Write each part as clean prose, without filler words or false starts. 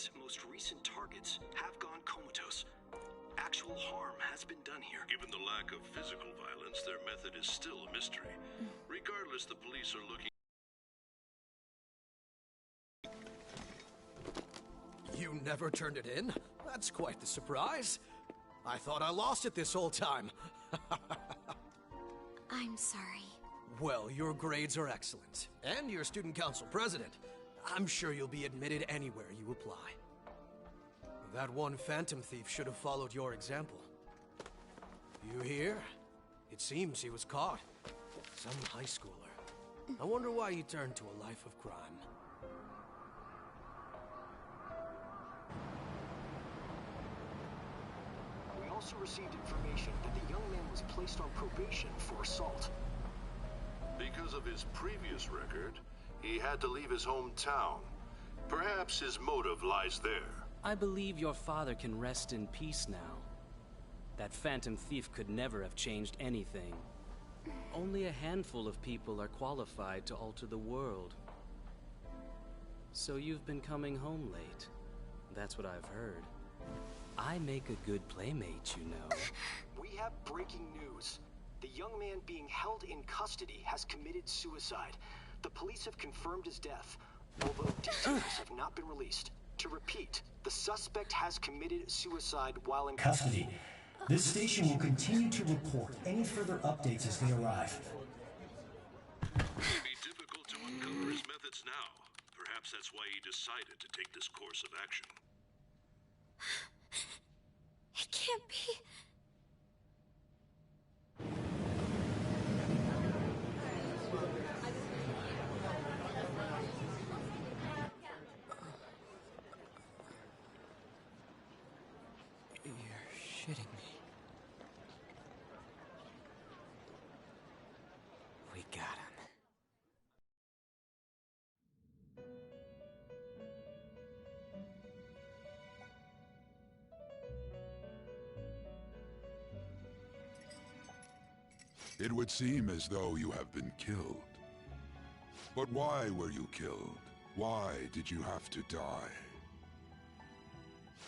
suspect's most recent targets have gone comatose. Actual harm has been done here. Given the lack of physical violence, their method is still a mystery. Regardless, the police are looking... You never turned it in? That's quite the surprise. I thought I lost it this whole time. I'm sorry. Well, your grades are excellent. And you're student council president. I'm sure you'll be admitted anywhere you apply. That one phantom thief should have followed your example. You hear? It seems he was caught. Some high schooler. I wonder why he turned to a life of crime. We also received information that the young man was placed on probation for assault. Because of his previous record, he had to leave his hometown. Perhaps his motive lies there. I believe your father can rest in peace now. That phantom thief could never have changed anything. Only a handful of people are qualified to alter the world. So you've been coming home late. That's what I've heard. I make a good playmate, you know. We have breaking news. The young man being held in custody has committed suicide. The police have confirmed his death, although details have not been released. To repeat, the suspect has committed suicide while in custody. This station will continue to report any further updates as they arrive. It may be difficult to uncover his methods now. Perhaps that's why he decided to take this course of action. It can't be. You're shitting me. We got him. It would seem as though you have been killed. But why were you killed? Why did you have to die?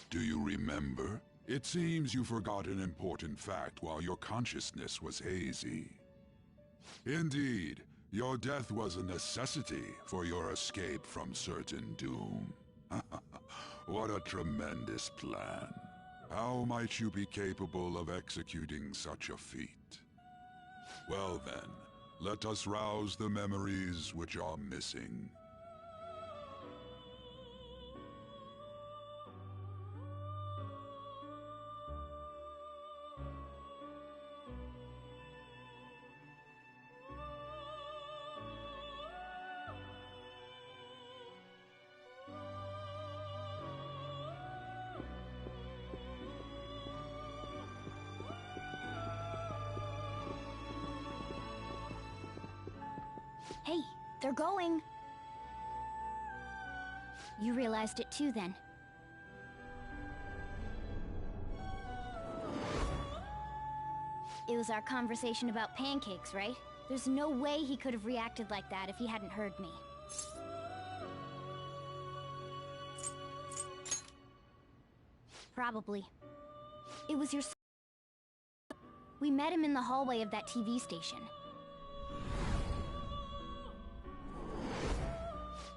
Do you remember? It seems you forgot an important fact while your consciousness was hazy. Indeed, your death was a necessity for your escape from certain doom. What a tremendous plan. How might you be capable of executing such a feat? Well then, let us rouse the memories which are missing. Hey, they're going. You realized it too, then. It was our conversation about pancakes, right? There's no way he could have reacted like that if he hadn't heard me. Probably. It was your... We met him in the hallway of that TV station.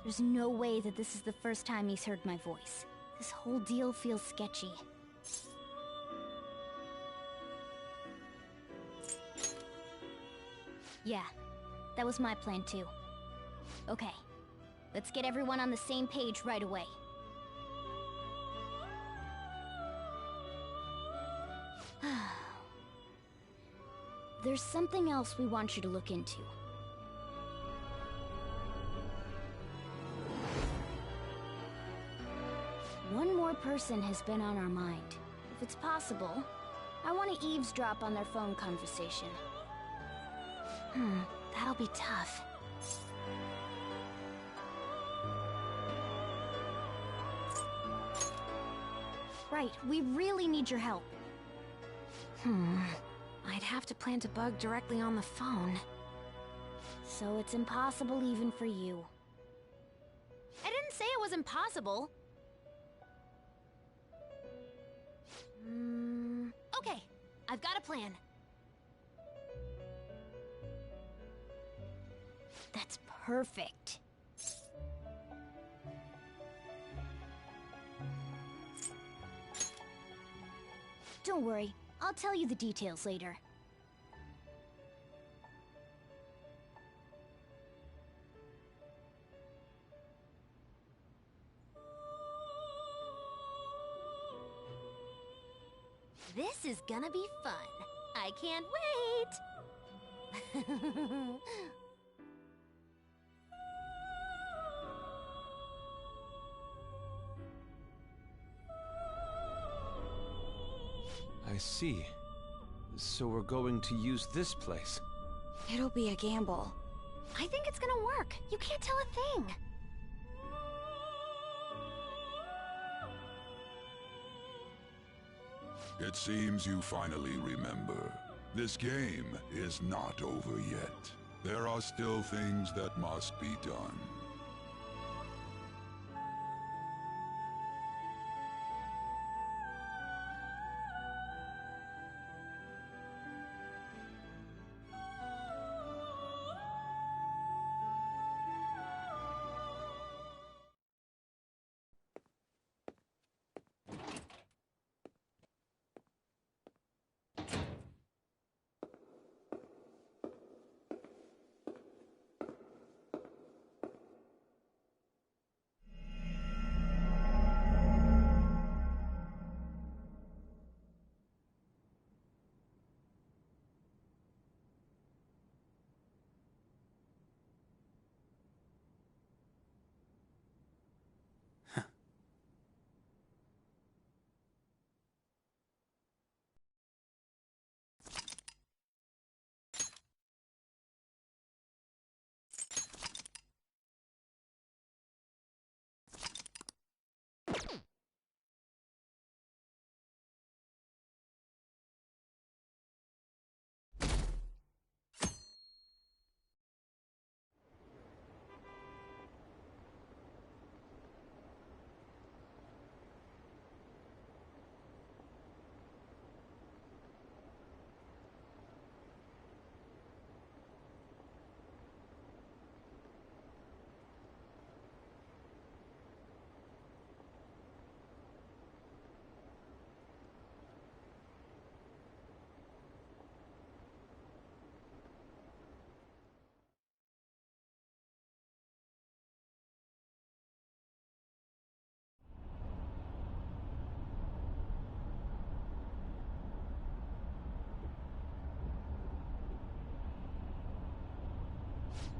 There's no way that this is the first time he's heard my voice. This whole deal feels sketchy. Yeah, that was my plan too. Okay, let's get everyone on the same page right away. There's something else we want you to look into. One more person has been on our mind. If it's possible, I want to eavesdrop on their phone conversation. That'll be tough. Right, we really need your help. I'd have to plant a bug directly on the phone. So it's impossible even for you. I didn't say it was impossible. Okay, I've got a plan. That's perfect. Don't worry, I'll tell you the details later. This is gonna be fun. I can't wait! I see. So we're going to use this place. It'll be a gamble. I think it's gonna work. You can't tell a thing. It seems you finally remember. This game is not over yet. There are still things that must be done.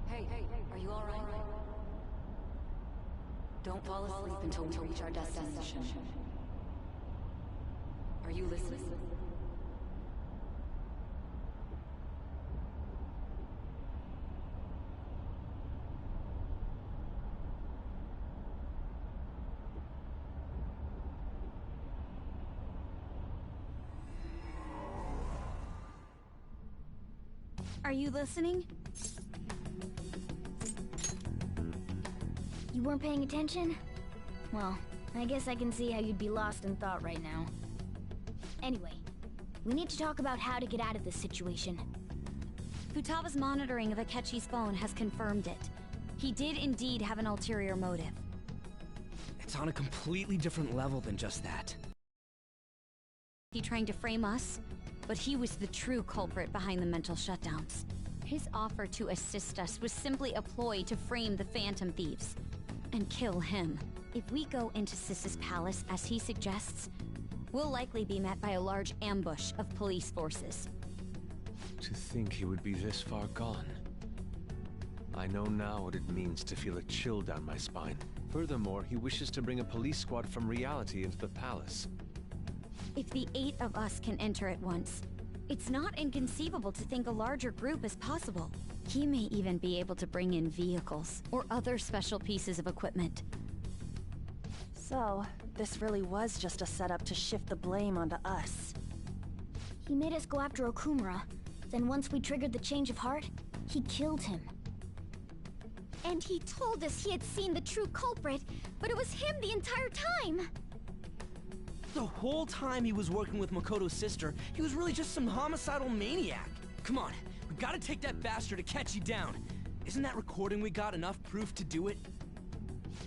Hey, are you alright? Don't fall asleep until we reach our destination. Are you listening? Are you listening? You weren't paying attention? Well, I guess I can see how you'd be lost in thought right now. Anyway, we need to talk about how to get out of this situation. Futaba's monitoring of Akechi's phone has confirmed it. He did indeed have an ulterior motive. It's on a completely different level than just that. He trying to frame us, but he was the true culprit behind the mental shutdowns. His offer to assist us was simply a ploy to frame the Phantom Thieves and kill him. If we go into Sis's palace as he suggests, we'll likely be met by a large ambush of police forces. To think he would be this far gone. I know now what it means to feel a chill down my spine. Furthermore, he wishes to bring a police squad from reality into the palace. If the 8 of us can enter at once, it's not inconceivable to think a larger group is possible. He may even be able to bring in vehicles or other special pieces of equipment. So, this really was just a setup to shift the blame onto us. He made us go after Okumura. Then once we triggered the change of heart, he killed him. And he told us he had seen the true culprit, but it was him the entire time! the whole time he was working with Makoto's sister, he was really just some homicidal maniac. Come on, we gotta take that bastard Akechi down. Isn't that recording we got enough proof to do it?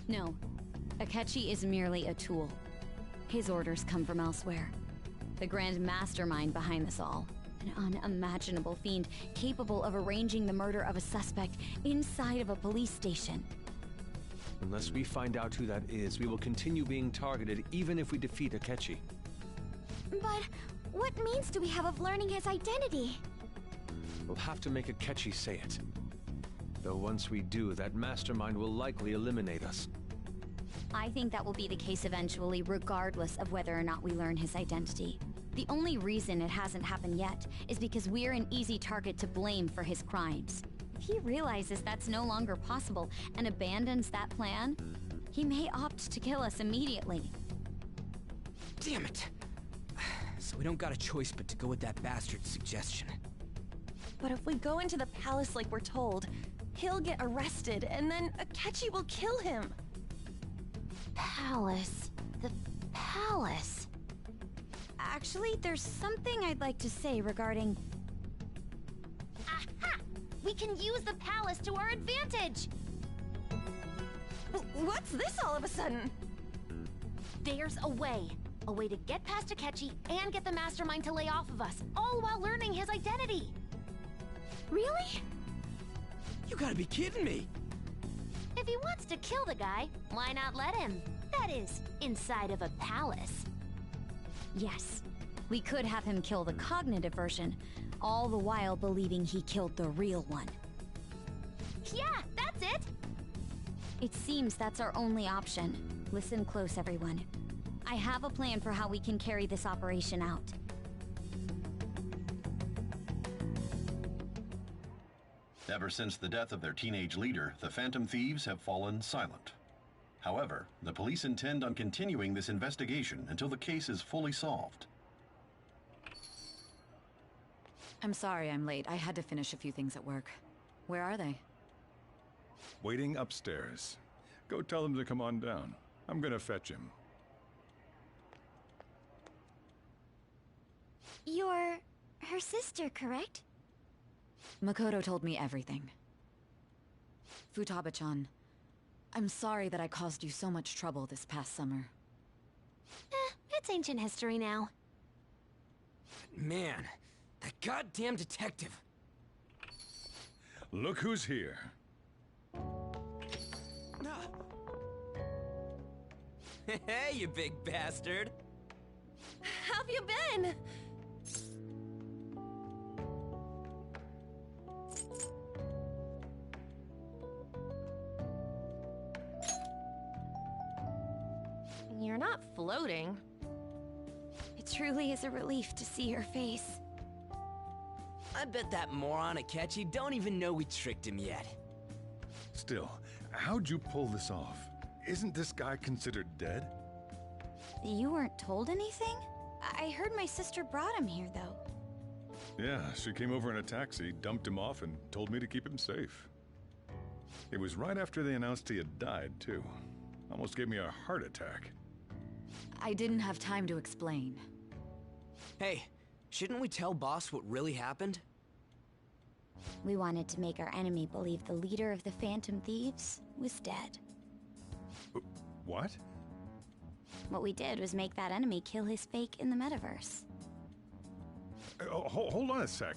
No. Akechi is merely a tool. His orders come from elsewhere. The grand mastermind behind this all. An unimaginable fiend capable of arranging the murder of a suspect inside of a police station. Unless we find out who that is, we will continue being targeted even if we defeat Akechi. But what means do we have of learning his identity? We'll have to make Akechi say it. Though once we do, that mastermind will likely eliminate us. I think that will be the case eventually, regardless of whether or not we learn his identity. The only reason it hasn't happened yet is because we're an easy target to blame for his crimes. If he realizes that's no longer possible and abandons that plan, he may opt to kill us immediately. Damn it! So we don't got a choice but to go with that bastard's suggestion. But if we go into the palace like we're told, he'll get arrested and then Akechi will kill him. Palace. The palace. Actually, there's something I'd like to say regarding... Aha! We can use the palace to our advantage! What's this all of a sudden? There's a way. A way to get past Akechi and get the mastermind to lay off of us, all while learning his identity. Really? You gotta be kidding me! If he wants to kill the guy, why not let him? That is, inside of a palace. Yes, we could have him kill the cognitive version, all the while believing he killed the real one. Yeah, that's it! It seems that's our only option. Listen close, everyone. I have a plan for how we can carry this operation out. Ever since the death of their teenage leader, the Phantom Thieves have fallen silent. However, the police intend on continuing this investigation until the case is fully solved. I'm sorry I'm late. I had to finish a few things at work. Where are they? Waiting upstairs. Go tell them to come on down. I'm gonna fetch him. You're her sister, correct? Makoto told me everything. Futaba-chan, I'm sorry that I caused you so much trouble this past summer. It's ancient history now. Man, that goddamn detective. Look who's here. Hey, you big bastard. How have you been? You're not floating. It truly is a relief to see your face. I bet that moron Akechi don't even know we tricked him yet. Still, how'd you pull this off? Isn't this guy considered dead? You weren't told anything? I heard my sister brought him here, though. Yeah, she came over in a taxi, dumped him off, and told me to keep him safe. It was right after they announced he had died, too. Almost gave me a heart attack. I didn't have time to explain. Hey, shouldn't we tell boss what really happened? We wanted to make our enemy believe the leader of the Phantom Thieves was dead. What? What we did was make that enemy kill his fake in the metaverse. Hold on a sec.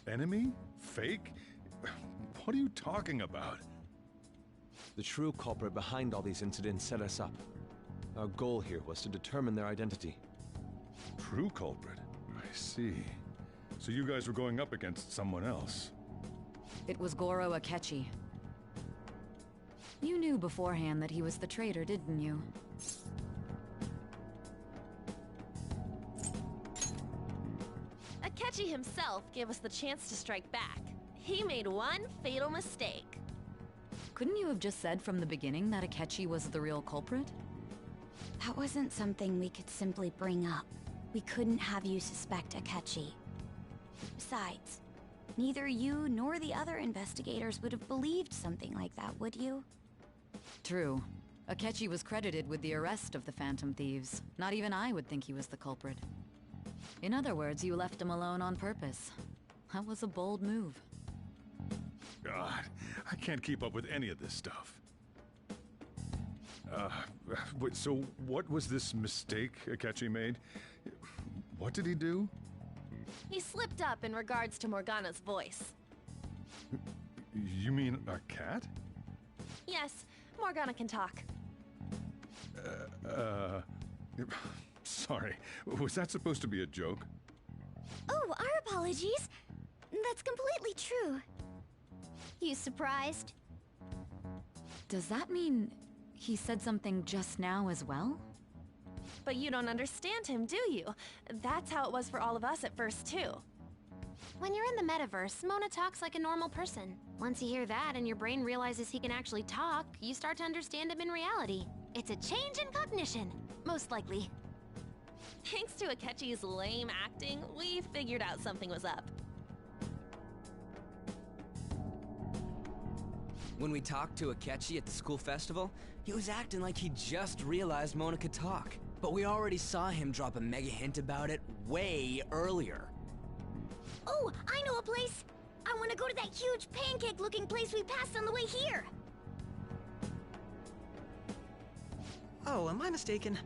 Enemy? Fake? What are you talking about? The true culprit behind all these incidents set us up. Our goal here was to determine their identity. True culprit? I see. So you guys were going up against someone else? It was Goro Akechi. You knew beforehand that he was the traitor, didn't you? Akechi himself gave us the chance to strike back. He made one fatal mistake. Couldn't you have just said from the beginning that Akechi was the real culprit? That wasn't something we could simply bring up. We couldn't have you suspect Akechi. Besides, neither you nor the other investigators would have believed something like that, would you? True. Akechi was credited with the arrest of the Phantom Thieves. Not even I would think he was the culprit. In other words, you left him alone on purpose. That was a bold move. God, I can't keep up with any of this stuff. So what was this mistake Akechi made? What did he do? He slipped up in regards to Morgana's voice. You mean a cat? Yes, Morgana can talk. Sorry. Was that supposed to be a joke? Oh, our apologies. That's completely true. You surprised? Does that mean he said something just now as well? But you don't understand him, do you? That's how it was for all of us at first, too. When you're in the metaverse, Mona talks like a normal person. Once you hear that and your brain realizes he can actually talk, you start to understand him in reality. It's a change in cognition, most likely. Thanks to Akechi's lame acting, we figured out something was up. When we talked to Akechi at the school festival, he was acting like he just realized Mona could talk. But we already saw him drop a mega hint about it way earlier. Oh, I know a place! I want to go to that huge pancake-looking place we passed on the way here! Oh, am I mistaken?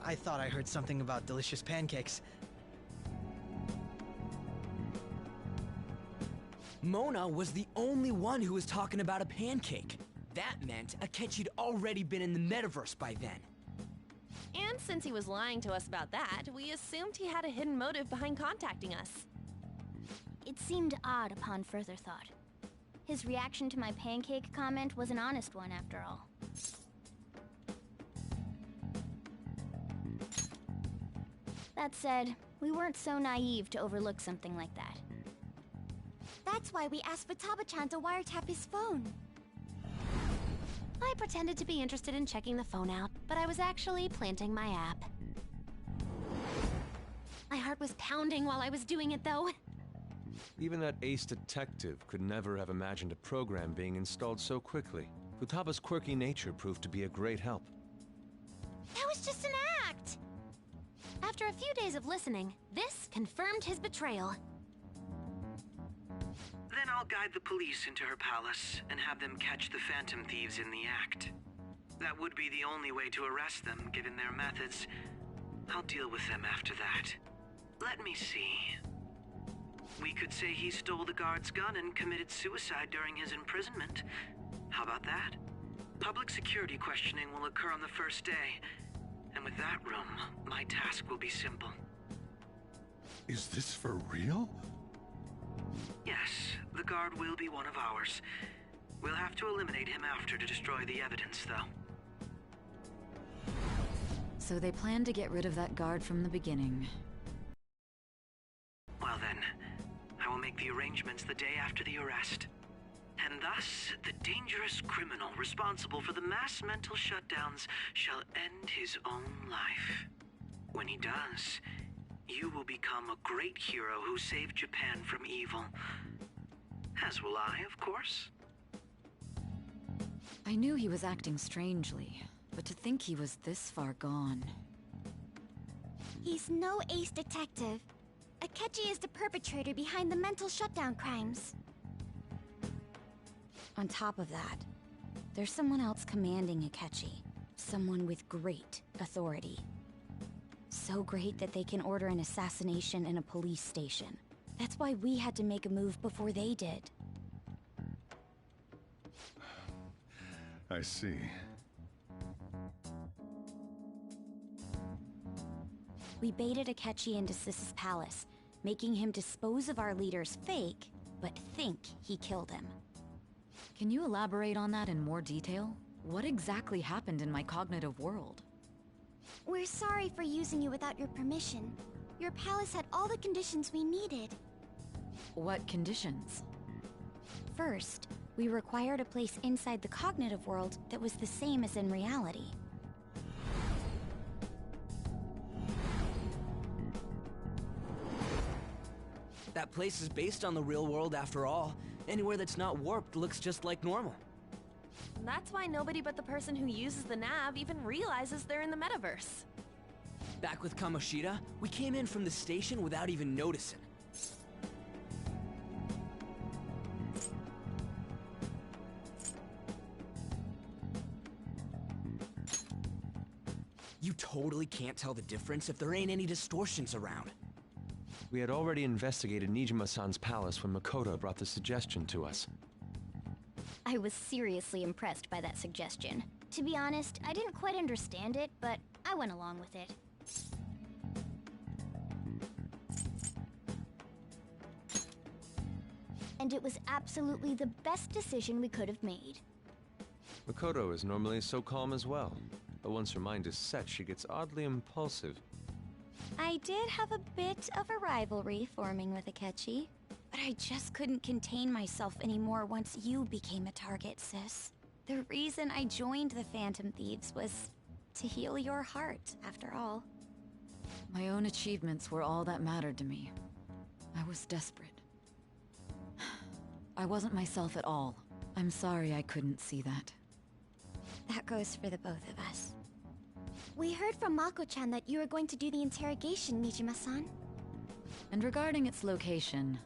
I thought I heard something about delicious pancakes. Mona was the only one who was talking about a pancake. That meant Akechi'd already been in the metaverse by then. And since he was lying to us about that, we assumed he had a hidden motive behind contacting us. It seemed odd upon further thought. His reaction to my pancake comment was an honest one, after all. That said, we weren't so naive to overlook something like that. That's why we asked Futaba-chan to wiretap his phone. I pretended to be interested in checking the phone out, but I was actually planting my app. My heart was pounding while I was doing it, though. Even that ace detective could never have imagined a program being installed so quickly. Futaba's quirky nature proved to be a great help. That was just an act! After a few days of listening, this confirmed his betrayal. Then I'll guide the police into her palace and have them catch the Phantom Thieves in the act. That would be the only way to arrest them, given their methods. I'll deal with them after that. Let me see. We could say he stole the guard's gun and committed suicide during his imprisonment. How about that? Public security questioning will occur on the first day. And with that room, my task will be simple. Is this for real? Yes, the guard will be one of ours. We'll have to eliminate him after to destroy the evidence, though. So they planned to get rid of that guard from the beginning. Well then, I will make the arrangements the day after the arrest. And thus, the dangerous criminal responsible for the mass mental shutdowns shall end his own life. When he does, you will become a great hero who saved Japan from evil. As will I, of course. I knew he was acting strangely, but to think he was this far gone. He's no ace detective. Akechi is the perpetrator behind the mental shutdown crimes. On top of that, there's someone else commanding Akechi. Someone with great authority. So great that they can order an assassination in a police station. That's why we had to make a move before they did. I see. We baited Akechi into Sis's palace, making him dispose of our leader's fake, but think he killed him. Can you elaborate on that in more detail? What exactly happened in my cognitive world? We're sorry for using you without your permission. Your palace had all the conditions we needed. What conditions? First, we required a place inside the cognitive world that was the same as in reality. That place is based on the real world after all. Anywhere that's not warped looks just like normal. That's why nobody but the person who uses the nav even realizes they're in the metaverse. Back with Kamoshida, we came in from the station without even noticing. You totally can't tell the difference if there ain't any distortions around. We had already investigated Nijima-san's palace when Makoto brought the suggestion to us. I was seriously impressed by that suggestion. To be honest, I didn't quite understand it, but I went along with it. And it was absolutely the best decision we could have made. Makoto is normally so calm as well, but once her mind is set, she gets oddly impulsive. I did have a bit of a rivalry forming with Akechi, but I just couldn't contain myself anymore once you became a target, sis. The reason I joined the Phantom Thieves was to heal your heart, after all. My own achievements were all that mattered to me. I was desperate. I wasn't myself at all. I'm sorry I couldn't see that. That goes for the both of us. We heard from Mako-chan that you were going to do the interrogation, Nijima-san. And regarding its location,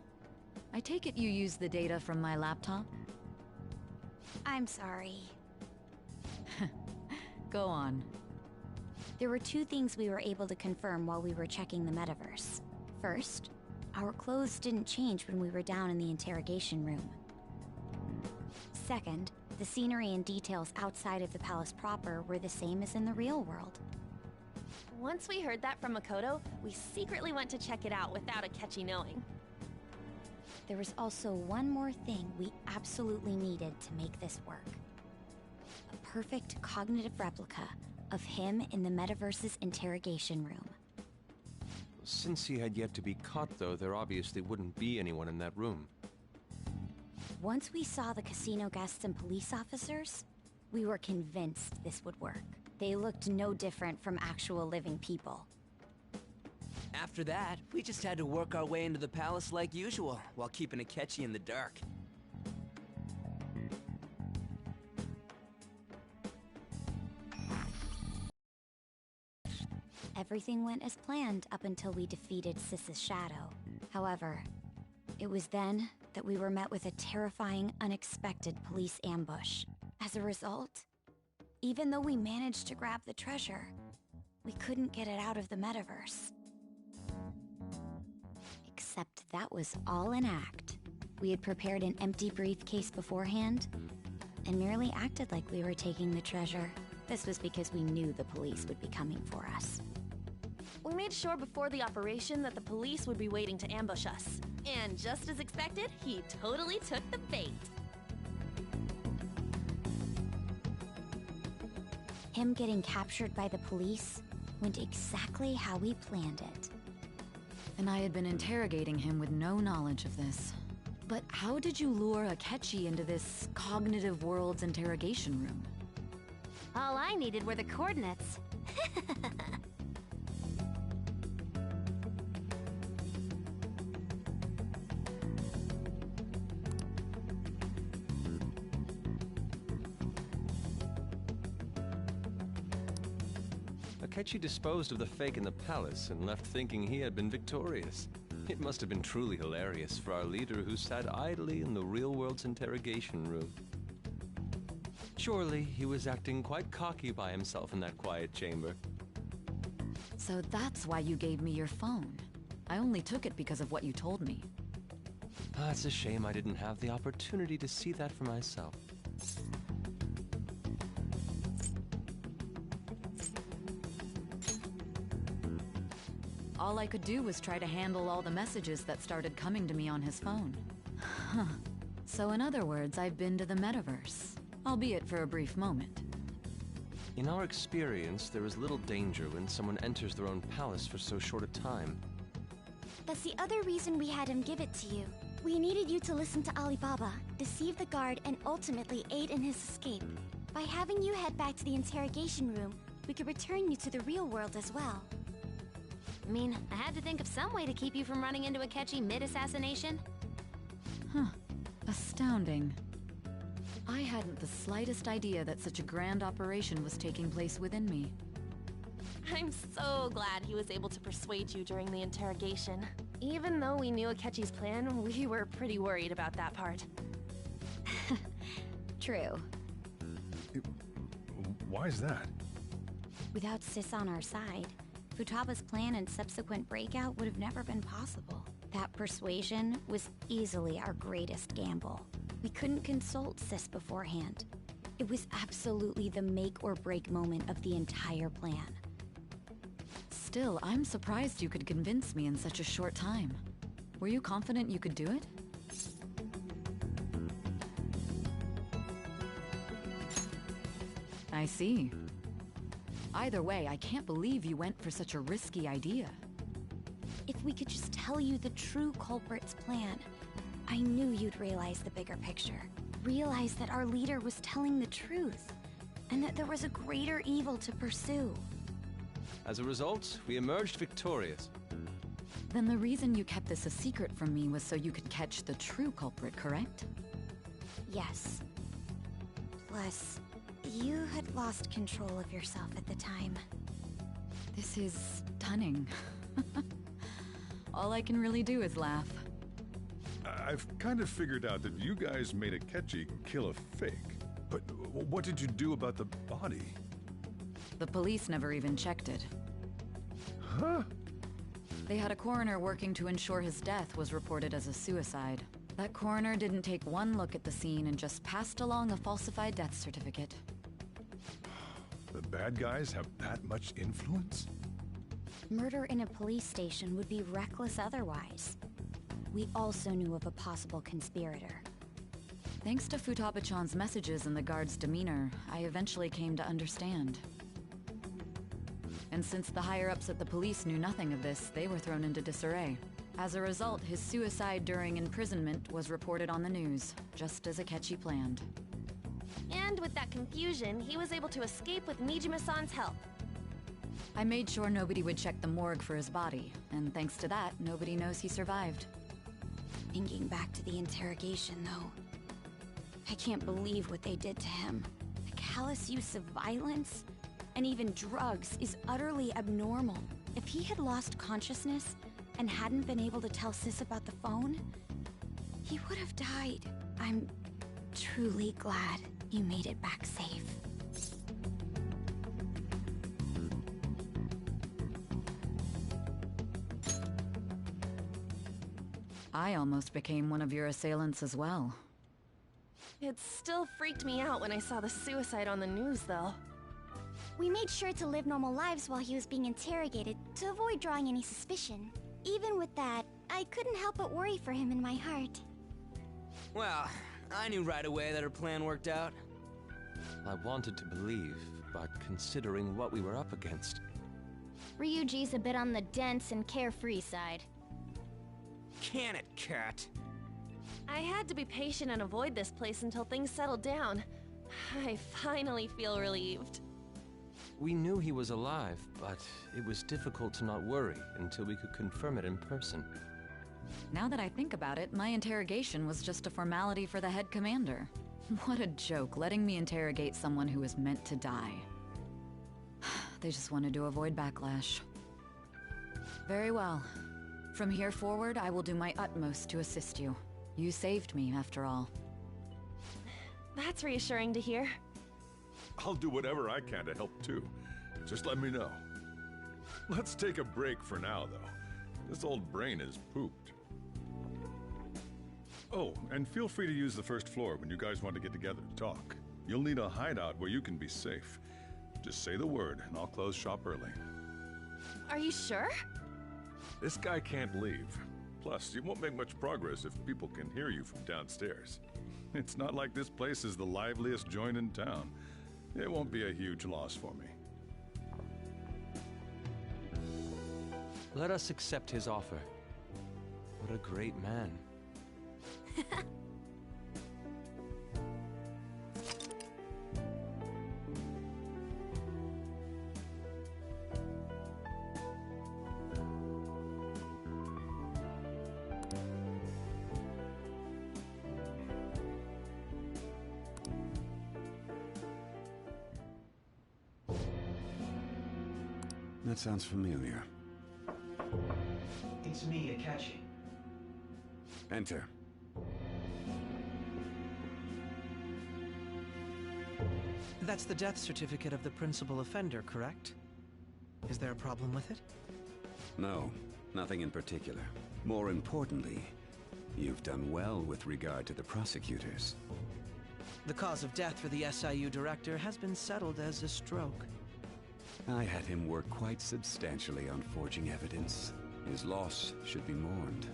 I take it you used the data from my laptop? I'm sorry. Go on. There were two things we were able to confirm while we were checking the metaverse. First, our clothes didn't change when we were down in the interrogation room. Second, the scenery and details outside of the palace proper were the same as in the real world. Once we heard that from Makoto, we secretly went to check it out without Akechi knowing. There was also one more thing we absolutely needed to make this work. A perfect cognitive replica of him in the metaverse's interrogation room. Since he had yet to be caught, though, there obviously wouldn't be anyone in that room. Once we saw the casino guests and police officers, we were convinced this would work. They looked no different from actual living people. After that, we just had to work our way into the palace like usual, while keeping Akechi in the dark. Everything went as planned up until we defeated Sis's shadow. However, it was then that we were met with a terrifying, unexpected police ambush. As a result, even though we managed to grab the treasure, we couldn't get it out of the metaverse. Except that was all an act. We had prepared an empty briefcase beforehand, and merely acted like we were taking the treasure. This was because we knew the police would be coming for us. We made sure before the operation that the police would be waiting to ambush us. And just as expected, he totally took the bait. Him getting captured by the police went exactly how we planned it. And I had been interrogating him with no knowledge of this. But how did you lure Akechi into this cognitive world's interrogation room? All I needed were the coordinates. Akechi disposed of the fake in the palace and left thinking he had been victorious. It must have been truly hilarious for our leader who sat idly in the real world's interrogation room. Surely he was acting quite cocky by himself in that quiet chamber. So that's why you gave me your phone. I only took it because of what you told me. It's a shame I didn't have the opportunity to see that for myself. All I could do was try to handle all the messages that started coming to me on his phone. Huh. So in other words, I've been to the metaverse, albeit for a brief moment. In our experience, there is little danger when someone enters their own palace for so short a time. That's the other reason we had him give it to you. We needed you to listen to Alibaba, deceive the guard, and ultimately aid in his escape. By having you head back to the interrogation room, we could return you to the real world as well. I mean, I had to think of some way to keep you from running into Akechi mid-assassination. Huh. Astounding. I hadn't the slightest idea that such a grand operation was taking place within me. I'm so glad he was able to persuade you during the interrogation. Even though we knew Akechi's plan, we were pretty worried about that part. True. Why is that? Without Sis on our side, Futaba's plan and subsequent breakout would have never been possible. That persuasion was easily our greatest gamble. We couldn't consult Sis beforehand. It was absolutely the make or break moment of the entire plan. Still, I'm surprised you could convince me in such a short time. Were you confident you could do it? I see. Either way, I can't believe you went for such a risky idea. If we could just tell you the true culprit's plan, I knew you'd realize the bigger picture. Realize that our leader was telling the truth, and that there was a greater evil to pursue. As a result, we emerged victorious. Then the reason you kept this a secret from me was so you could catch the true culprit, correct? Yes. Plus, you had lost control of yourself at the time. This is stunning. All I can really do is laugh. I've kind of figured out that you guys made Akechi kill a fake. But what did you do about the body? The police never even checked it. Huh? They had a coroner working to ensure his death was reported as a suicide. That coroner didn't take one look at the scene and just passed along a falsified death certificate. The bad guys have that much influence? Murder in a police station would be reckless otherwise. We also knew of a possible conspirator. Thanks to Futaba-chan's messages and the guard's demeanor, I eventually came to understand. And since the higher-ups at the police knew nothing of this, they were thrown into disarray. As a result, his suicide during imprisonment was reported on the news, just as Akechi planned. And with that confusion, he was able to escape with Mijima-san's help. I made sure nobody would check the morgue for his body, and thanks to that, nobody knows he survived. Thinking back to the interrogation, though, I can't believe what they did to him. The callous use of violence, and even drugs, is utterly abnormal. If he had lost consciousness and hadn't been able to tell Sis about the phone, he would have died. I'm truly glad you made it back safe. I almost became one of your assailants as well. It still freaked me out when I saw the suicide on the news, though. We made sure to live normal lives while he was being interrogated to avoid drawing any suspicion. Even with that, I couldn't help but worry for him in my heart. Well, I knew right away that her plan worked out. I wanted to believe, but considering what we were up against... Ryuji's a bit on the dense and carefree side. Can it, Cat? I had to be patient and avoid this place until things settled down. I finally feel relieved. We knew he was alive, but it was difficult to not worry until we could confirm it in person. Now that I think about it, my interrogation was just a formality for the head commander. What a joke, letting me interrogate someone who was meant to die. They just wanted to avoid backlash. Very well. From here forward, I will do my utmost to assist you. You saved me, after all. That's reassuring to hear. I'll do whatever I can to help too. Just let me know. Let's take a break for now, though. This old brain is pooped. Oh, and feel free to use the first floor when you guys want to get together to talk. You'll need a hideout where you can be safe. Just say the word, and I'll close shop early. Are you sure? This guy can't leave. Plus, you won't make much progress if people can hear you from downstairs. It's not like this place is the liveliest joint in town. It won't be a huge loss for me. Let us accept his offer. What a great man. That sounds familiar. It's me, Akechi. Enter. That's the death certificate of the principal offender, correct? Is there a problem with it? No, nothing in particular. More importantly, you've done well with regard to the prosecutors. The cause of death for the SIU director has been settled as a stroke. I had him work quite substantially on forging evidence. His loss should be mourned.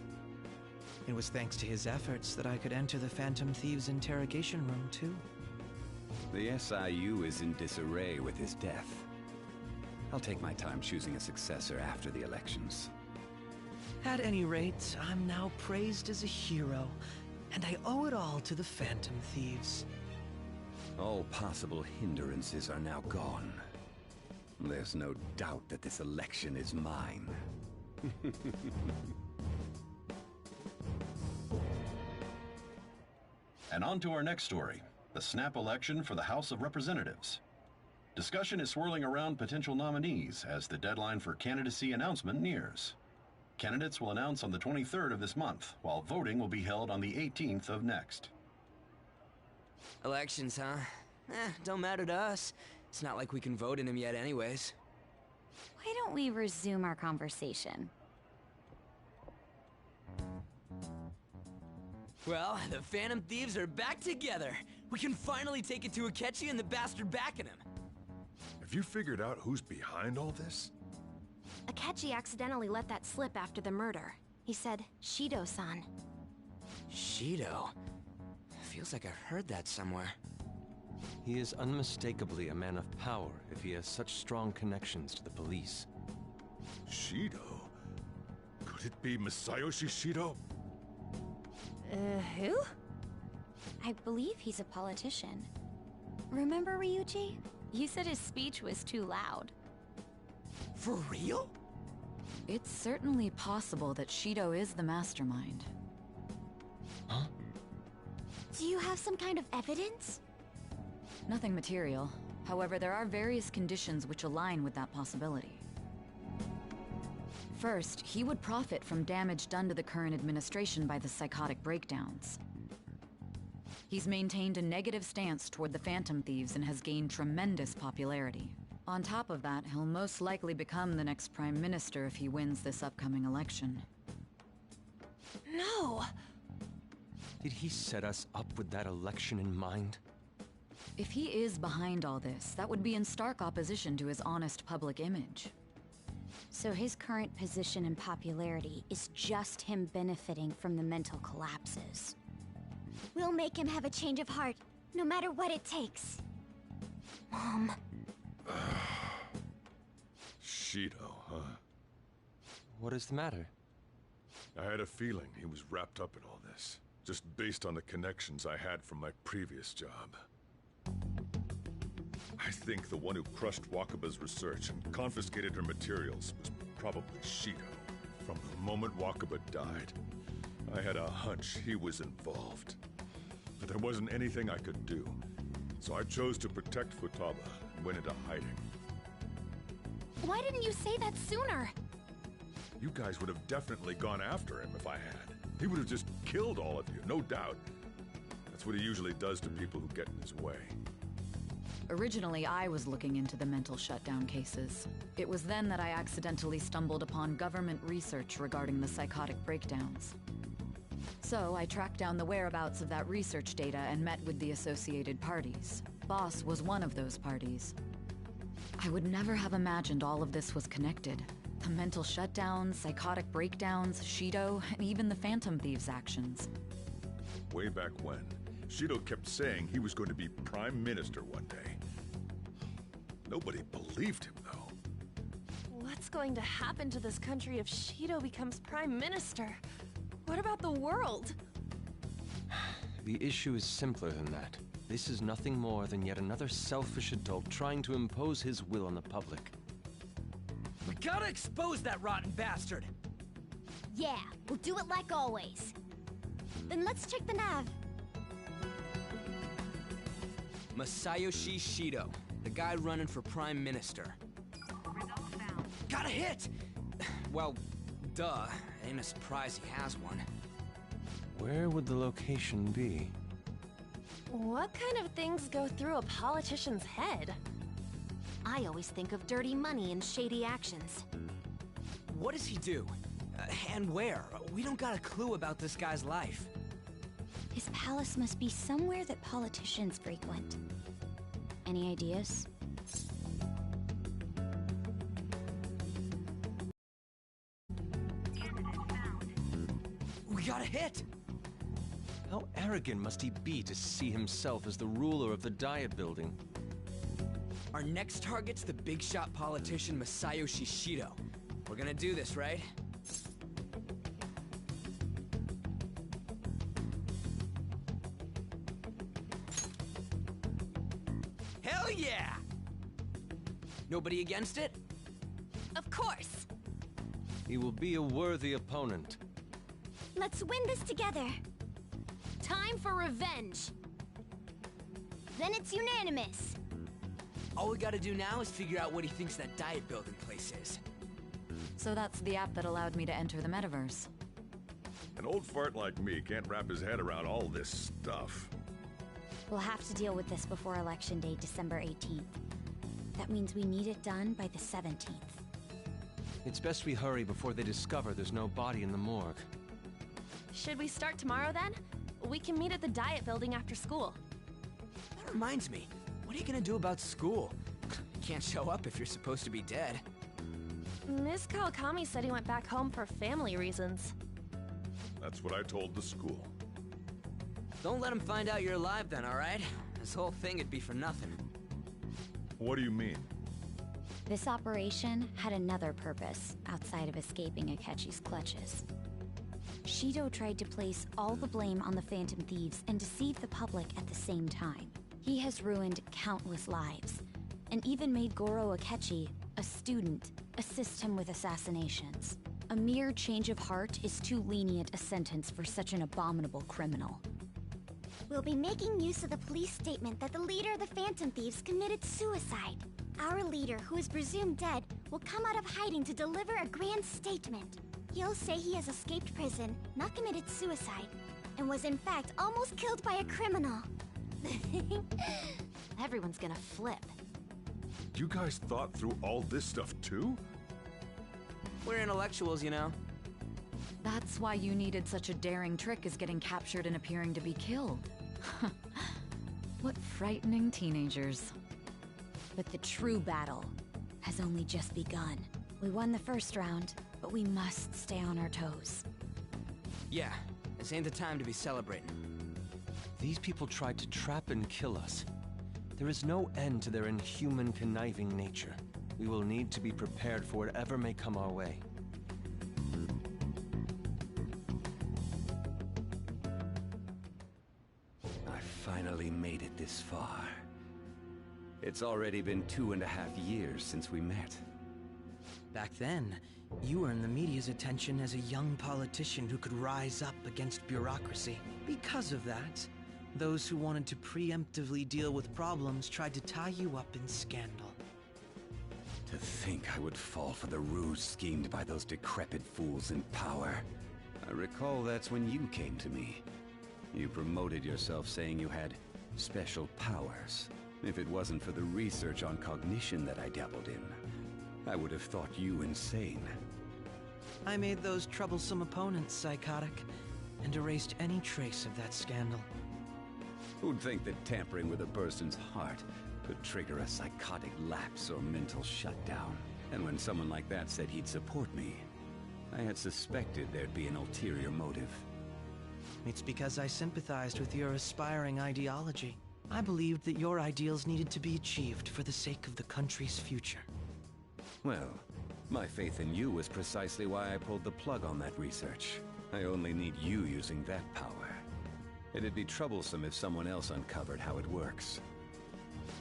It was thanks to his efforts that I could enter the Phantom Thieves' interrogation room, too. The SIU is in disarray with his death. I'll take my time choosing a successor after the elections. At any rate, I'm now praised as a hero, and I owe it all to the Phantom Thieves. All possible hindrances are now gone. There's no doubt that this election is mine. And on to our next story, the snap election for the House of Representatives. Discussion is swirling around potential nominees as the deadline for candidacy announcement nears. Candidates will announce on the 23rd of this month, while voting will be held on the 18th of next. Elections, huh? Don't matter to us. It's not like we can vote in them yet anyways. Why don't we resume our conversation? Well, the Phantom Thieves are back together. We can finally take it to Akechi and the bastard backing him. Have you figured out who's behind all this? Akechi accidentally let that slip after the murder. He said, Shido-san. Shido? Feels like I've heard that somewhere. He is unmistakably a man of power if he has such strong connections to the police. Shido? Could it be Masayoshi Shido? Who? I believe he's a politician. Remember, Ryuji? You said his speech was too loud. For real? It's certainly possible that Shido is the mastermind. Huh? Do you have some kind of evidence? Nothing material. However, there are various conditions which align with that possibility. First, he would profit from damage done to the current administration by the psychotic breakdowns. He's maintained a negative stance toward the Phantom Thieves and has gained tremendous popularity. On top of that, he'll most likely become the next Prime Minister if he wins this upcoming election. No! Did he set us up with that election in mind? If he is behind all this, that would be in stark opposition to his honest public image. So his current position and popularity is just him benefiting from the mental collapses. We'll make him have a change of heart, no matter what it takes. Mom. Shido, huh? What is the matter? I had a feeling he was wrapped up in all this, just based on the connections I had from my previous job. I think the one who crushed Wakaba's research and confiscated her materials was probably Shido. From the moment Wakaba died, I had a hunch he was involved. But there wasn't anything I could do, so I chose to protect Futaba and went into hiding. Why didn't you say that sooner? You guys would have definitely gone after him if I had. He would have just killed all of you, no doubt. That's what he usually does to people who get in his way. Originally, I was looking into the mental shutdown cases. It was then that I accidentally stumbled upon government research regarding the psychotic breakdowns. So I tracked down the whereabouts of that research data and met with the associated parties. Boss was one of those parties. I would never have imagined all of this was connected. The mental shutdowns, psychotic breakdowns, Shido, and even the Phantom Thieves' actions. Way back when, Shido kept saying he was going to be Prime Minister one day. Nobody believed him, though. What's going to happen to this country if Shido becomes Prime Minister? What about the world? The issue is simpler than that. This is nothing more than yet another selfish adult trying to impose his will on the public. We gotta expose that rotten bastard! Yeah, we'll do it like always. Then let's check the nav. Masayoshi Shido, the guy running for Prime Minister. Got a hit! Well, duh. Ain't a surprise he has one. Where would the location be? What kind of things go through a politician's head? I always think of dirty money and shady actions. What does he do? And where? We don't got a clue about this guy's life. His palace must be somewhere that politicians frequent. Any ideas? We got a hit! How arrogant must he be to see himself as the ruler of the Diet Building? Our next target's the big shot politician Masayoshi Shido. We're gonna do this, right? Hell yeah! Nobody against it? Of course! He will be a worthy opponent. Let's win this together. Time for revenge! Then it's unanimous. All we gotta do now is figure out what he thinks that diet building place is. So that's the app that allowed me to enter the metaverse. An old fart like me can't wrap his head around all this stuff. We'll have to deal with this before Election Day, December 18th. That means we need it done by the 17th. It's best we hurry before they discover there's no body in the morgue. Should we start tomorrow then? We can meet at the diet building after school. That reminds me, what are you gonna do about school? You can't show up if you're supposed to be dead. Miss Kawakami said he went back home for family reasons. That's what I told the school. Don't let him find out you're alive then, alright? This whole thing would be for nothing. What do you mean? This operation had another purpose outside of escaping Akechi's clutches. Shido tried to place all the blame on the Phantom Thieves and deceive the public at the same time. He has ruined countless lives, and even made Goro Akechi, a student, assist him with assassinations. A mere change of heart is too lenient a sentence for such an abominable criminal. We'll be making use of the police statement that the leader of the Phantom Thieves committed suicide. Our leader, who is presumed dead, will come out of hiding to deliver a grand statement. He'll say he has escaped prison, not committed suicide, and was in fact almost killed by a criminal. Everyone's gonna flip. You guys thought through all this stuff too? We're intellectuals, you know. That's why you needed such a daring trick as getting captured and appearing to be killed. What frightening teenagers. But the true battle has only just begun. We won the first round, but we must stay on our toes. Yeah, this ain't the time to be celebrating. These people tried to trap and kill us. There is no end to their inhuman, conniving nature. We will need to be prepared for whatever may come our way. I finally made it this far. It's already been 2.5 years since we met. Back then, you earned the media's attention as a young politician who could rise up against bureaucracy. Because of that, those who wanted to preemptively deal with problems tried to tie you up in scandal. To think I would fall for the ruse schemed by those decrepit fools in power. I recall that's when you came to me. You promoted yourself saying you had special powers. If it wasn't for the research on cognition that I dabbled in, I would have thought you insane. I made those troublesome opponents psychotic, and erased any trace of that scandal. Who'd think that tampering with a person's heart could trigger a psychotic lapse or mental shutdown? And when someone like that said he'd support me, I had suspected there'd be an ulterior motive. It's because I sympathized with your aspiring ideology. I believed that your ideals needed to be achieved for the sake of the country's future. Well, my faith in you was precisely why I pulled the plug on that research. I only need you using that power. It'd be troublesome if someone else uncovered how it works.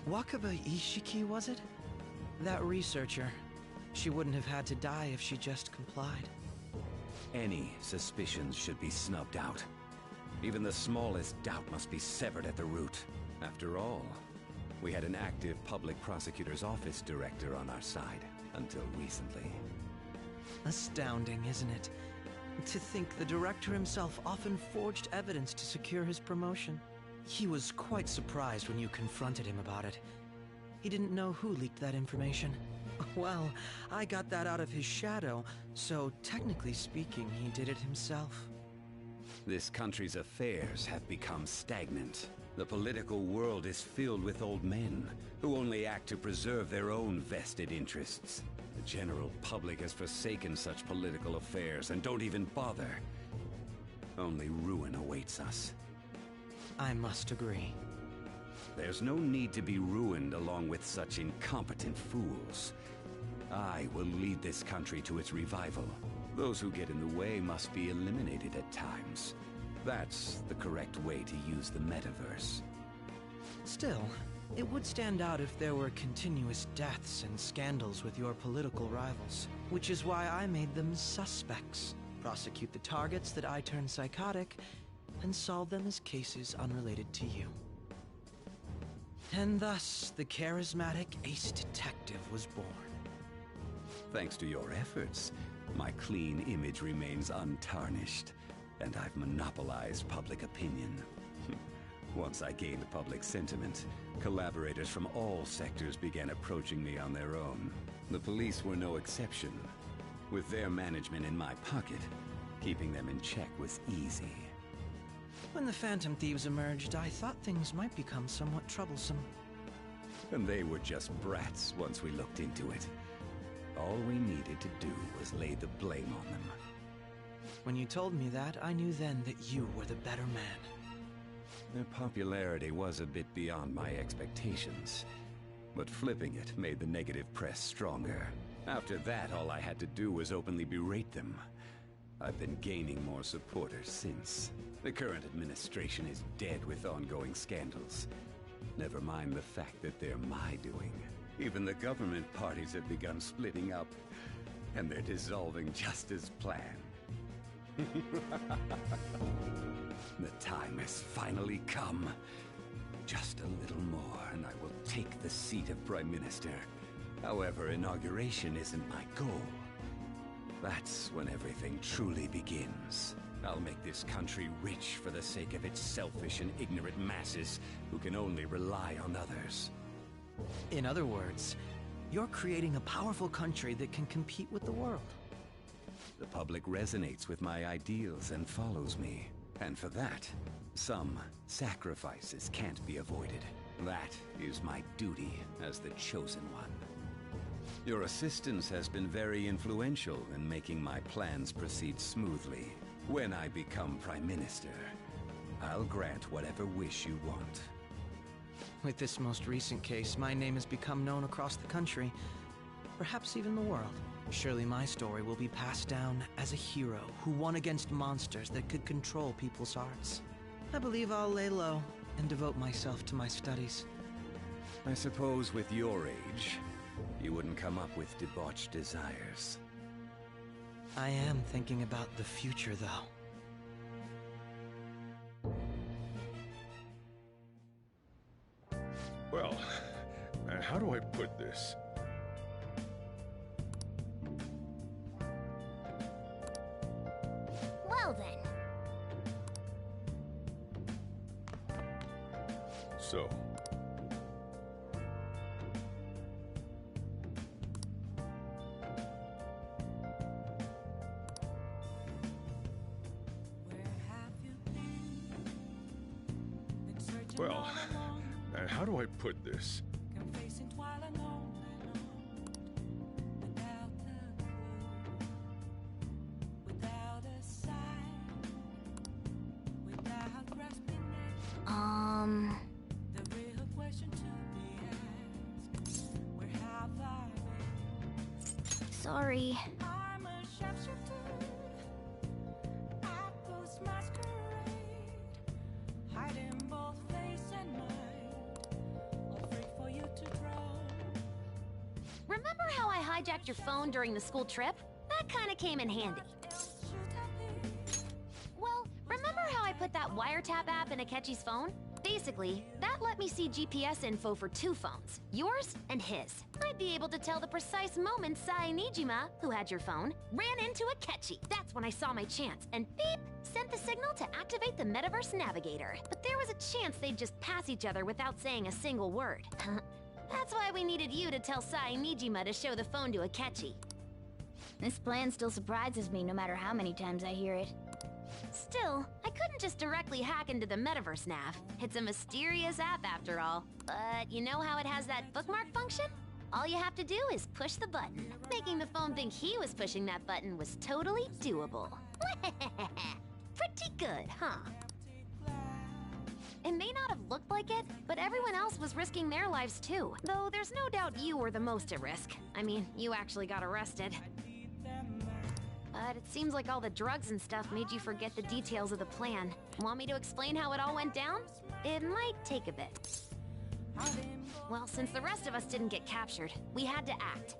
Wakaba Ishiki, was it? That researcher. She wouldn't have had to die if she just complied. Any suspicions should be snubbed out. Even the smallest doubt must be severed at the root. After all, we had an active public prosecutor's office director on our side. until recently. Astounding, isn't it? To think the director himself often forged evidence to secure his promotion. He was quite surprised when you confronted him about it. He didn't know who leaked that information. Well, I got that out of his shadow, so technically speaking, he did it himself. This country's affairs have become stagnant. The political world is filled with old men who only act to preserve their own vested interests. The general public has forsaken such political affairs and don't even bother. Only ruin awaits us. I must agree. There's no need to be ruined along with such incompetent fools. I will lead this country to its revival. Those who get in the way must be eliminated at times. That's the correct way to use the metaverse. Still, it would stand out if there were continuous deaths and scandals with your political rivals, which is why I made them suspects. Prosecute the targets that I turn psychotic, and solve them as cases unrelated to you. And thus, the charismatic ace detective was born. Thanks to your efforts, my clean image remains untarnished, and I've monopolized public opinion. Once I gained public sentiment, collaborators from all sectors began approaching me on their own. The police were no exception. With their management in my pocket, keeping them in check was easy. When the Phantom Thieves emerged, I thought things might become somewhat troublesome. And they were just brats once we looked into it. All we needed to do was lay the blame on them. When you told me that, I knew then that you were the better man. Their popularity was a bit beyond my expectations, but flipping it made the negative press stronger. After that, all I had to do was openly berate them. I've been gaining more supporters since. The current administration is dead with ongoing scandals. Never mind the fact that they're my doing. Even the government parties have begun splitting up, and they're dissolving just as planned. The time has finally come. Just a little more, and I will take the seat of Prime Minister. However, inauguration isn't my goal. That's when everything truly begins. I'll make this country rich for the sake of its selfish and ignorant masses who can only rely on others. In other words, you're creating a powerful country that can compete with the world. The public resonates with my ideals and follows me. And for that, some sacrifices can't be avoided. That is my duty as the chosen one. Your assistance has been very influential in making my plans proceed smoothly. When I become Prime Minister, I'll grant whatever wish you want. With this most recent case, my name has become known across the country, perhaps even the world. Surely my story will be passed down as a hero who won against monsters that could control people's hearts. I believe I'll lay low and devote myself to my studies. I suppose with your age, you wouldn't come up with debauched desires. I am thinking about the future, though. Well, how do I put this? Well then. So. Well, how do I put this? Sorry. Remember how I hijacked your phone during the school trip? That kinda came in handy. Well, remember how I put that wiretap app in Akechi's phone? Basically, that let me see GPS info for 2 phones, yours and his. I'd be able to tell the precise moment Sai Nijima, who had your phone, ran into Akechi. That's when I saw my chance, and beep, sent the signal to activate the Metaverse Navigator. But there was a chance they'd just pass each other without saying a single word. That's why we needed you to tell Sai Nijima to show the phone to Akechi. This plan still surprises me no matter how many times I hear it. Still, I couldn't just directly hack into the Metaverse Nav. It's a mysterious app after all. But you know how it has that bookmark function? All you have to do is push the button. Making the phone think he was pushing that button was totally doable. Pretty good, huh? It may not have looked like it, but everyone else was risking their lives too. Though there's no doubt you were the most at risk. I mean, you actually got arrested. But it seems like all the drugs and stuff made you forget the details of the plan. Want me to explain how it all went down? It might take a bit. Well, since the rest of us didn't get captured, we had to act.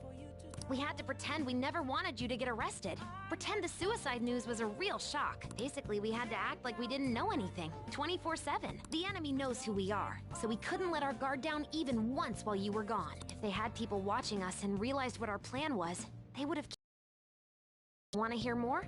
We had to pretend we never wanted you to get arrested. Pretend the suicide news was a real shock. Basically, we had to act like we didn't know anything, 24/7. The enemy knows who we are, so we couldn't let our guard down even once while you were gone. If they had people watching us and realized what our plan was, they would have... Want to hear more?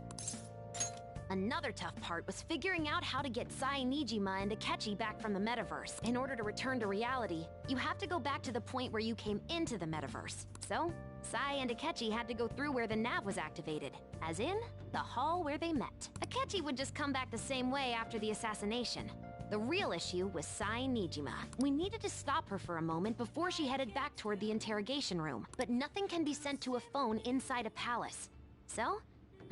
Another tough part was figuring out how to get Sai Nijima and Akechi back from the metaverse. In order to return to reality, you have to go back to the point where you came into the metaverse. So, Sai and Akechi had to go through where the nav was activated, as in, the hall where they met. Akechi would just come back the same way after the assassination. The real issue was Sai Nijima. We needed to stop her for a moment before she headed back toward the interrogation room, but nothing can be sent to a phone inside a palace. So,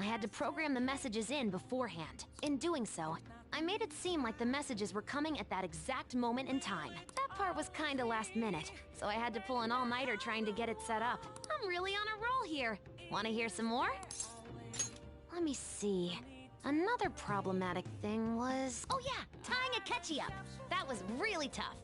I had to program the messages in beforehand. In doing so, I made it seem like the messages were coming at that exact moment in time. That part was kinda last minute, so I had to pull an all-nighter trying to get it set up. I'm really on a roll here. Wanna hear some more? Let me see. Another problematic thing was... Oh yeah, tying Akechi up. That was really tough.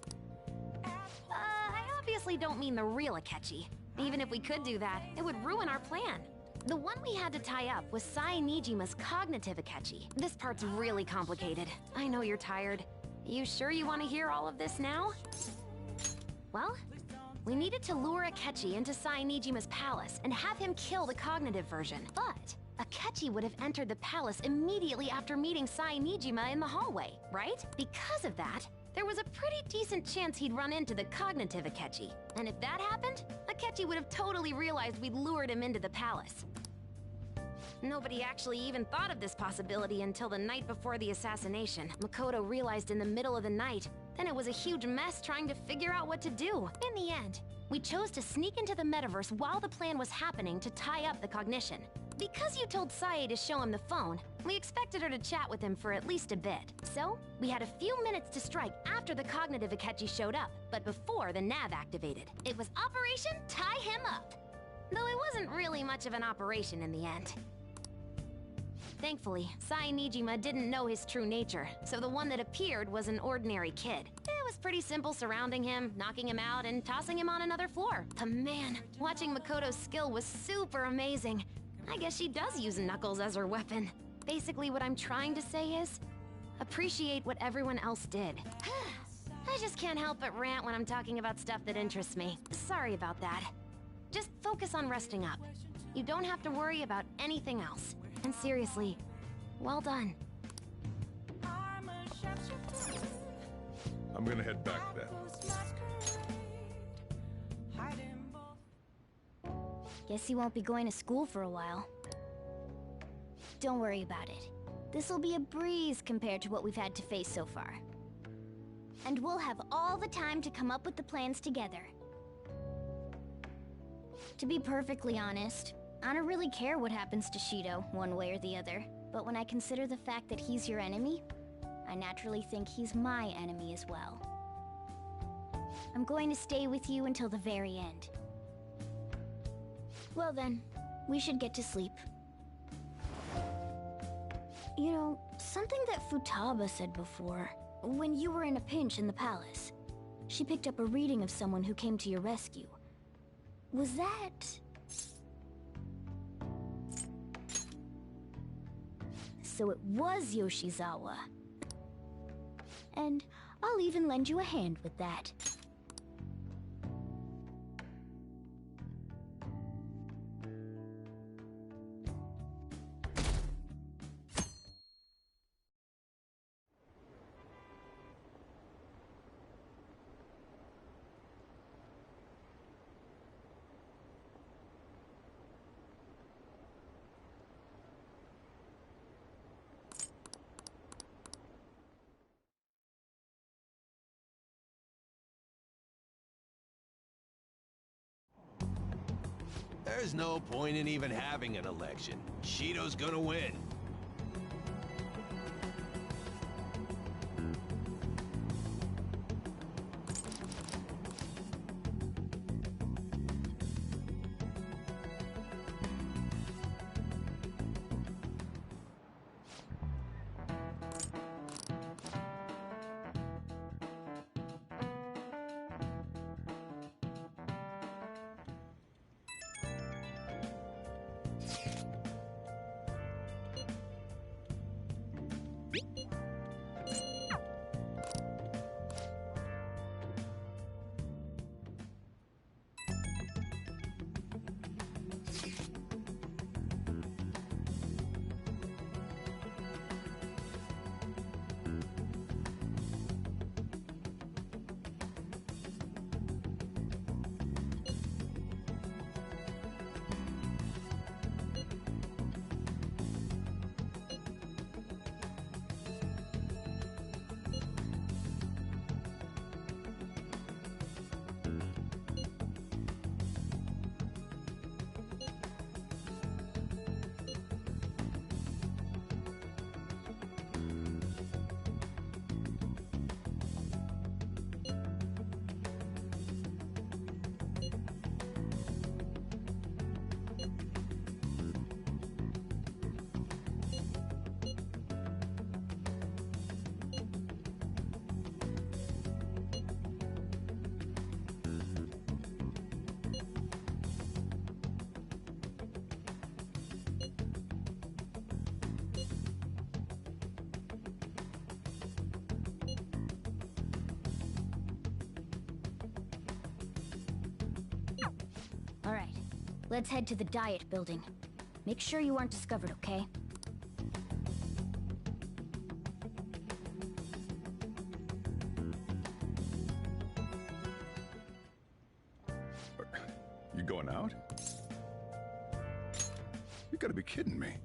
I obviously don't mean the real Akechi. Even if we could do that, it would ruin our plan. The one we had to tie up was Sai Nijima's cognitive Akechi. This part's really complicated. I know you're tired. You sure you want to hear all of this now? Well, we needed to lure Akechi into Sai Nijima's palace and have him kill the cognitive version. But Akechi would have entered the palace immediately after meeting Sai Nijima in the hallway, right? Because of that, there was a pretty decent chance he'd run into the cognitive Akechi. And if that happened, Akechi would have totally realized we'd lured him into the palace. Nobody actually even thought of this possibility until the night before the assassination. Makoto realized in the middle of the night. Then it was a huge mess trying to figure out what to do. In the end, we chose to sneak into the metaverse while the plan was happening to tie up the cognition. Because you told Sae to show him the phone, we expected her to chat with him for at least a bit. So, we had a few minutes to strike after the cognitive Akechi showed up, but before the nav activated. It was Operation Tie Him Up! Though it wasn't really much of an operation in the end. Thankfully, Sai Nijima didn't know his true nature, so the one that appeared was an ordinary kid. It was pretty simple surrounding him, knocking him out, and tossing him on another floor. But man, watching Makoto's skill was super amazing. I guess she does use Knuckles as her weapon. Basically, what I'm trying to say is, appreciate what everyone else did. I just can't help but rant when I'm talking about stuff that interests me. Sorry about that. Just focus on resting up. You don't have to worry about anything else. And seriously, well done. I'm gonna head back then. Guess you won't be going to school for a while. Don't worry about it. This'll be a breeze compared to what we've had to face so far. And we'll have all the time to come up with the plans together. To be perfectly honest, I don't really care what happens to Shido, one way or the other. But when I consider the fact that he's your enemy, I naturally think he's my enemy as well. I'm going to stay with you until the very end. Well then, we should get to sleep. You know, something that Futaba said before, when you were in a pinch in the palace, she picked up a reading of someone who came to your rescue. Was that... So it was Yoshizawa. And I'll even lend you a hand with that. There's no point in even having an election. Shido's gonna win. Alright, let's head to the Diet Building. Make sure you aren't discovered, okay? You going out? You gotta be kidding me.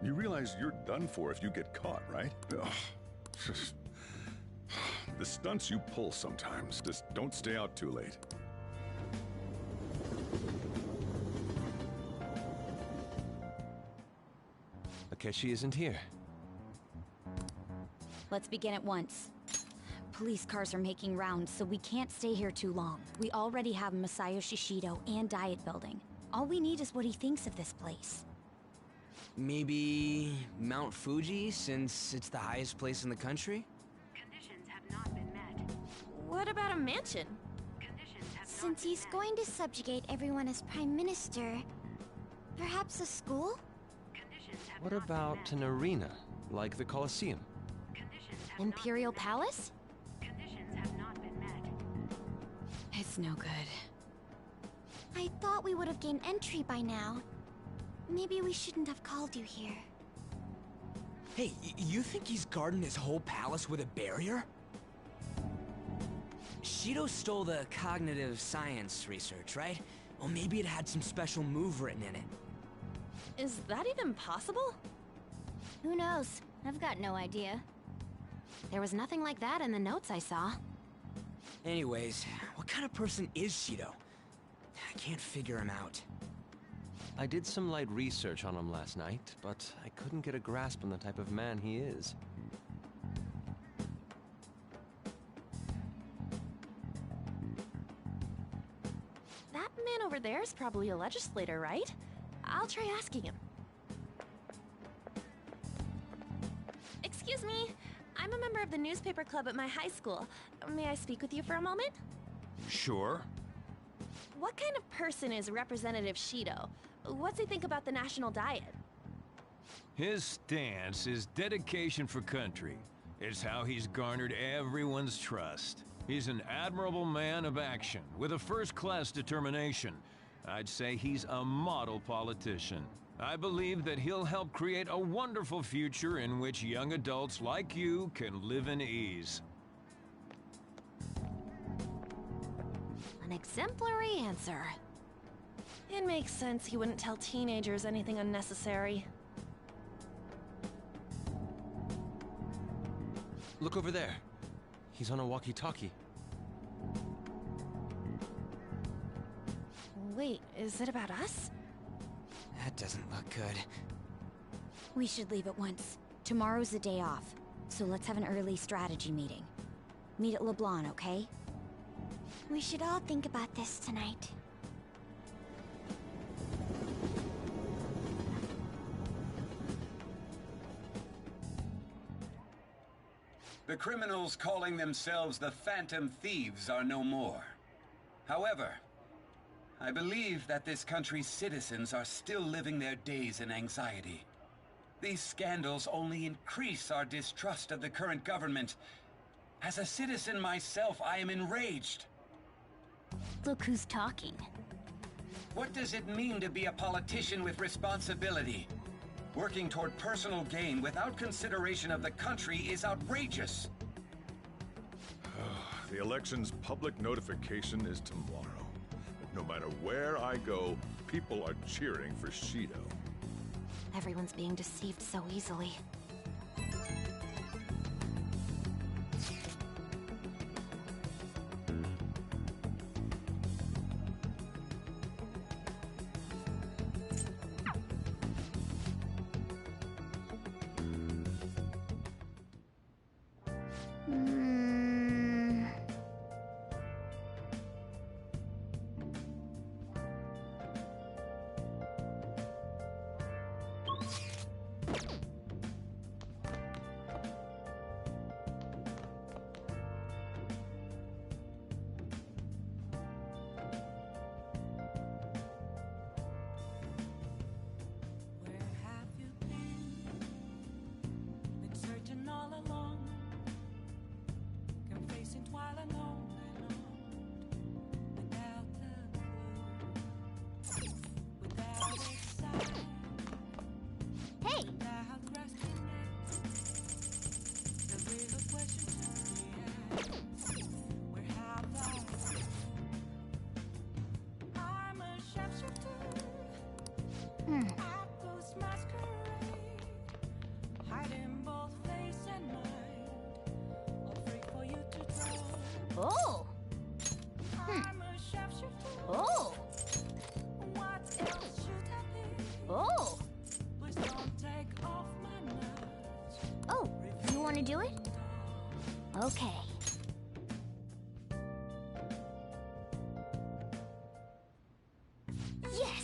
You realize you're done for if you get caught, right? Ugh. The stunts you pull sometimes. Just don't stay out too late. Akechi isn't here. Let's begin at once. Police cars are making rounds, so we can't stay here too long. We already have Masayoshi Shido and Diet Building. All we need is what he thinks of this place. Maybe Mount Fuji, since it's the highest place in the country? Conditions have not been met. What about a mansion? Since he's going to subjugate everyone as Prime Minister, perhaps a school? What about an arena, like the Colosseum? Imperial Palace? It's no good. I thought we would have gained entry by now. Maybe we shouldn't have called you here. Hey, you think he's guarding his whole palace with a barrier? Shido stole the cognitive science research, right? Well, maybe it had some special move written in it. Is that even possible? Who knows? I've got no idea. There was nothing like that in the notes I saw. Anyways, what kind of person is Shido? I can't figure him out. I did some light research on him last night, but I couldn't get a grasp on the type of man he is. That man over there is probably a legislator, right? I'll try asking him. Excuse me, I'm a member of the newspaper club at my high school. May I speak with you for a moment? Sure. What kind of person is Representative Shido? What's he think about the national diet? His stance is dedication for country. It's how he's garnered everyone's trust. He's an admirable man of action, with a first-class determination. I'd say he's a model politician. I believe that he'll help create a wonderful future in which young adults like you can live in ease. An exemplary answer. It makes sense he wouldn't tell teenagers anything unnecessary. Look over there. He's on a walkie-talkie. Wait, is it about us? That doesn't look good. We should leave at once. Tomorrow's the day off, so let's have an early strategy meeting. Meet at LeBlanc, okay? We should all think about this tonight. The criminals calling themselves the Phantom Thieves are no more. However, I believe that this country's citizens are still living their days in anxiety. These scandals only increase our distrust of the current government. As a citizen myself, I am enraged. Look who's talking. What does it mean to be a politician with responsibility? Working toward personal gain without consideration of the country is outrageous. The election's public notification is tomorrow. No matter where I go, people are cheering for Shido. Everyone's being deceived so easily. Oh! Oh! Oh! Oh, you want to do it? Okay. Yes!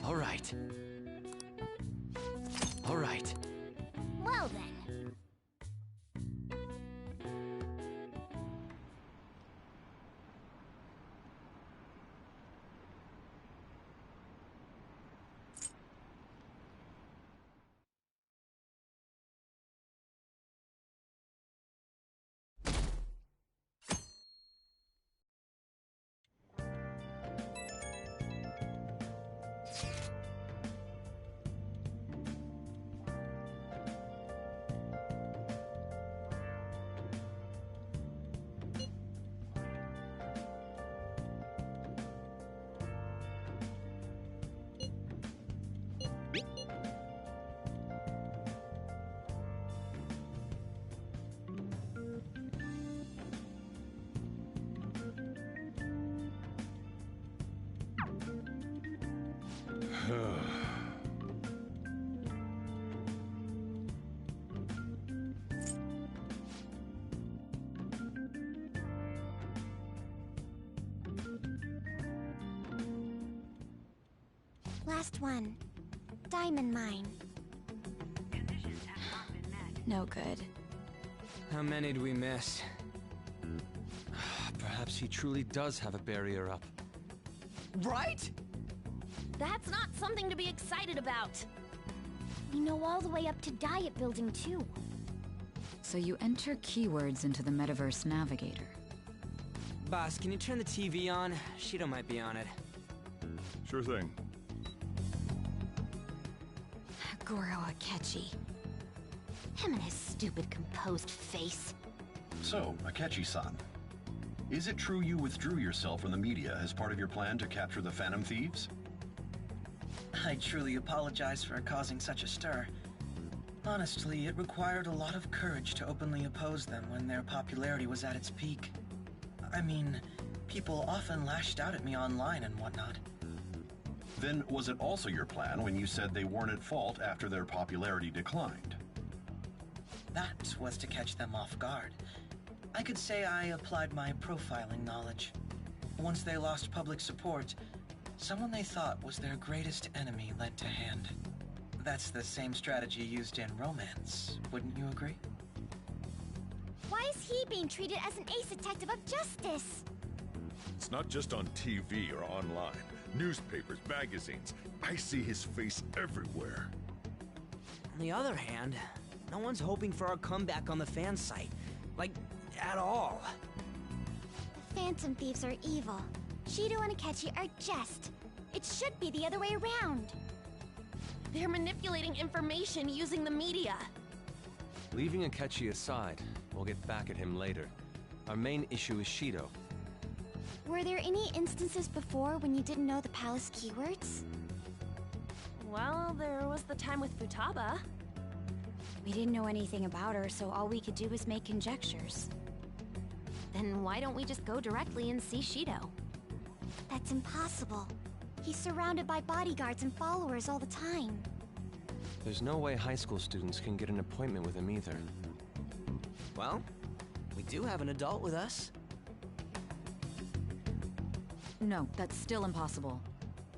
All right. All right. Well then. Last one. Diamond mine. No good. How many do we miss? Perhaps he truly does have a barrier up. Right? That's not something to be excited about. We know all the way up to Diet Building, too. So you enter keywords into the Metaverse Navigator. Boss, can you turn the TV on? Shido might be on it. Sure thing. Goro Akechi. Him and his stupid composed face. So, Akechi-san, is it true you withdrew yourself from the media as part of your plan to capture the Phantom Thieves? I truly apologize for causing such a stir. Honestly, it required a lot of courage to openly oppose them when their popularity was at its peak. I mean, people often lashed out at me online and whatnot. Then was it also your plan when you said they weren't at fault after their popularity declined? That was to catch them off guard. I could say I applied my profiling knowledge. Once they lost public support, someone they thought was their greatest enemy led to hand. That's the same strategy used in romance, wouldn't you agree? Why is he being treated as an ace detective of justice? It's not just on TV or online. Newspapers, magazines. I see his face everywhere. On the other hand, no one's hoping for our comeback on the fan site. Like, at all. Phantom Thieves are evil. Shido and Akechi are just. It should be the other way around. They're manipulating information using the media. Leaving Akechi aside, we'll get back at him later. Our main issue is Shido. Were there any instances before when you didn't know the palace keywords? Well, there was the time with Futaba. We didn't know anything about her, so all we could do was make conjectures. Then why don't we just go directly and see Shido? That's impossible. He's surrounded by bodyguards and followers all the time. There's no way high school students can get an appointment with him either. Well, we do have an adult with us. No, that's still impossible.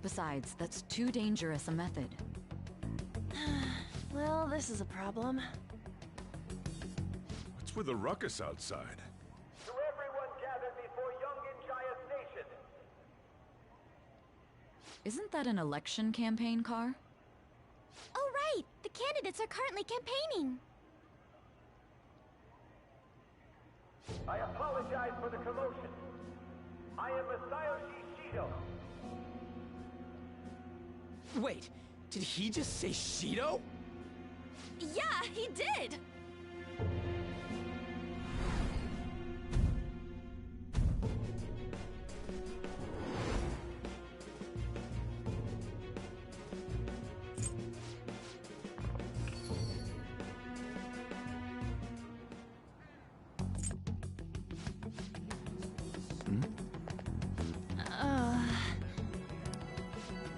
Besides, that's too dangerous a method. Well, this is a problem. What's with the ruckus outside? To everyone gathered before Yongen-Jaya Station. Isn't that an election campaign car? Oh, right! The candidates are currently campaigning. I apologize for the commotion. I am Masayoshi Shido. Wait, did he just say Shido? Yeah, he did!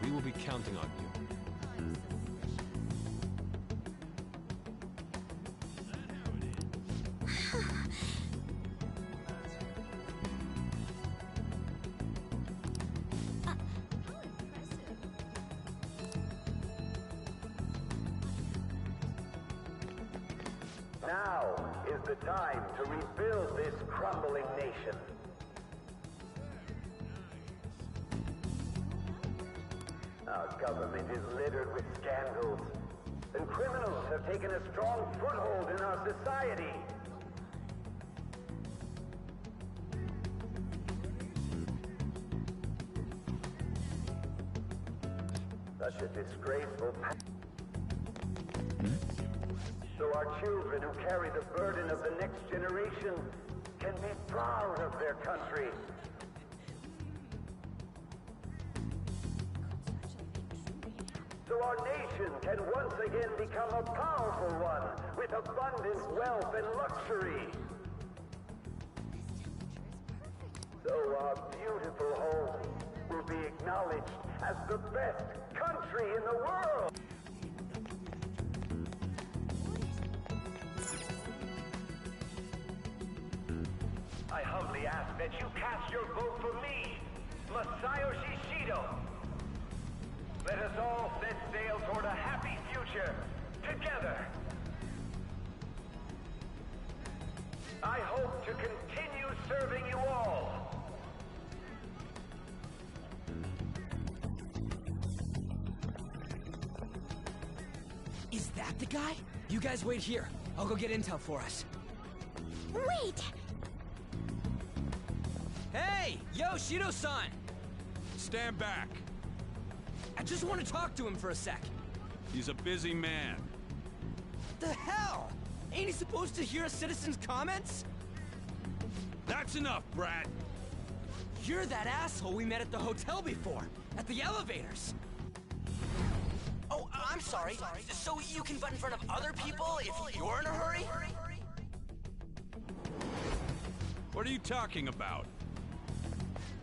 We will be counting on you. Now is the time to rebuild this crumbling nation. Our government is littered with scandals, and criminals have taken a strong foothold in our society. Such a disgraceful so our children who carry the burden of the next generation can be proud of their country. So our nation can once again become a powerful one with abundant wealth and luxury. So our beautiful home will be acknowledged as the best country country in the world. I humbly ask that you cast your vote for me, Masayoshi Shido. Let us all set sail toward a happy future, together. I hope to continue serving you all. Is that the guy? You guys wait here. I'll go get intel for us. Wait! Hey! Yo, Shido-san! Stand back. I just want to talk to him for a sec. He's a busy man. The hell? Ain't he supposed to hear a citizen's comments? That's enough, brat. You're that asshole we met at the hotel before, at the elevators. Oh, I'm sorry. So you can butt in front of other people if you're in a hurry? What are you talking about?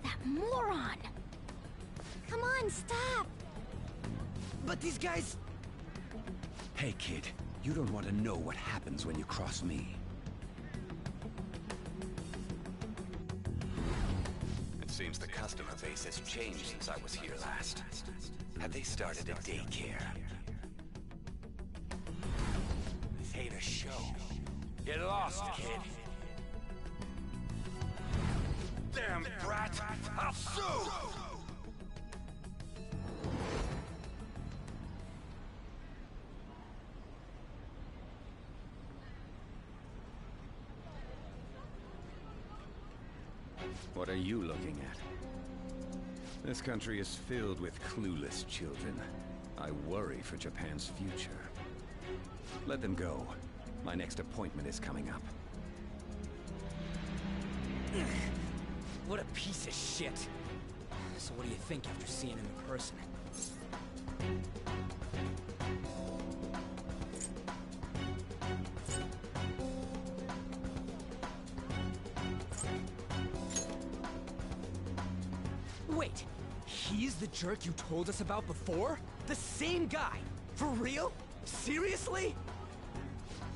That moron! Come on, stop! But these guys... Hey, kid. You don't want to know what happens when you cross me. It seems the customer base has changed since I was here last. Have they started a daycare? This ain't a show. Get lost, kid. Damn brat! I'll sue! What are you looking at? This country is filled with clueless children. I worry for Japan's future. Let them go. My next appointment is coming up. What a piece of shit. So what do you think after seeing him in person? Wait, he's the jerk you told us about before? The same guy? For real? Seriously?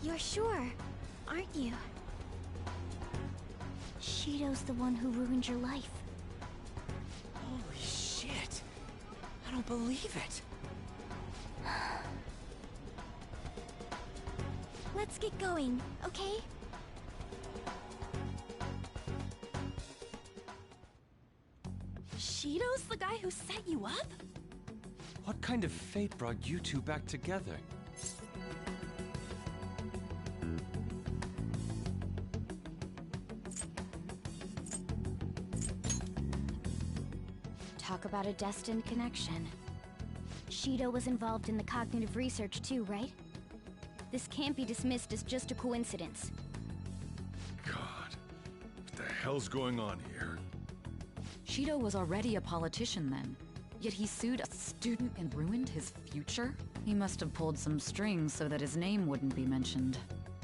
You're sure, aren't you? Shido's the one who ruined your life. Holy shit. I don't believe it. Let's get going, okay? Shido's the guy who set you up? What kind of fate brought you two back together? Talk about a destined connection. Shido was involved in the cognitive research too, right? This can't be dismissed as just a coincidence. God, what the hell's going on here? Shido was already a politician then, yet he sued a student and ruined his future? He must have pulled some strings so that his name wouldn't be mentioned.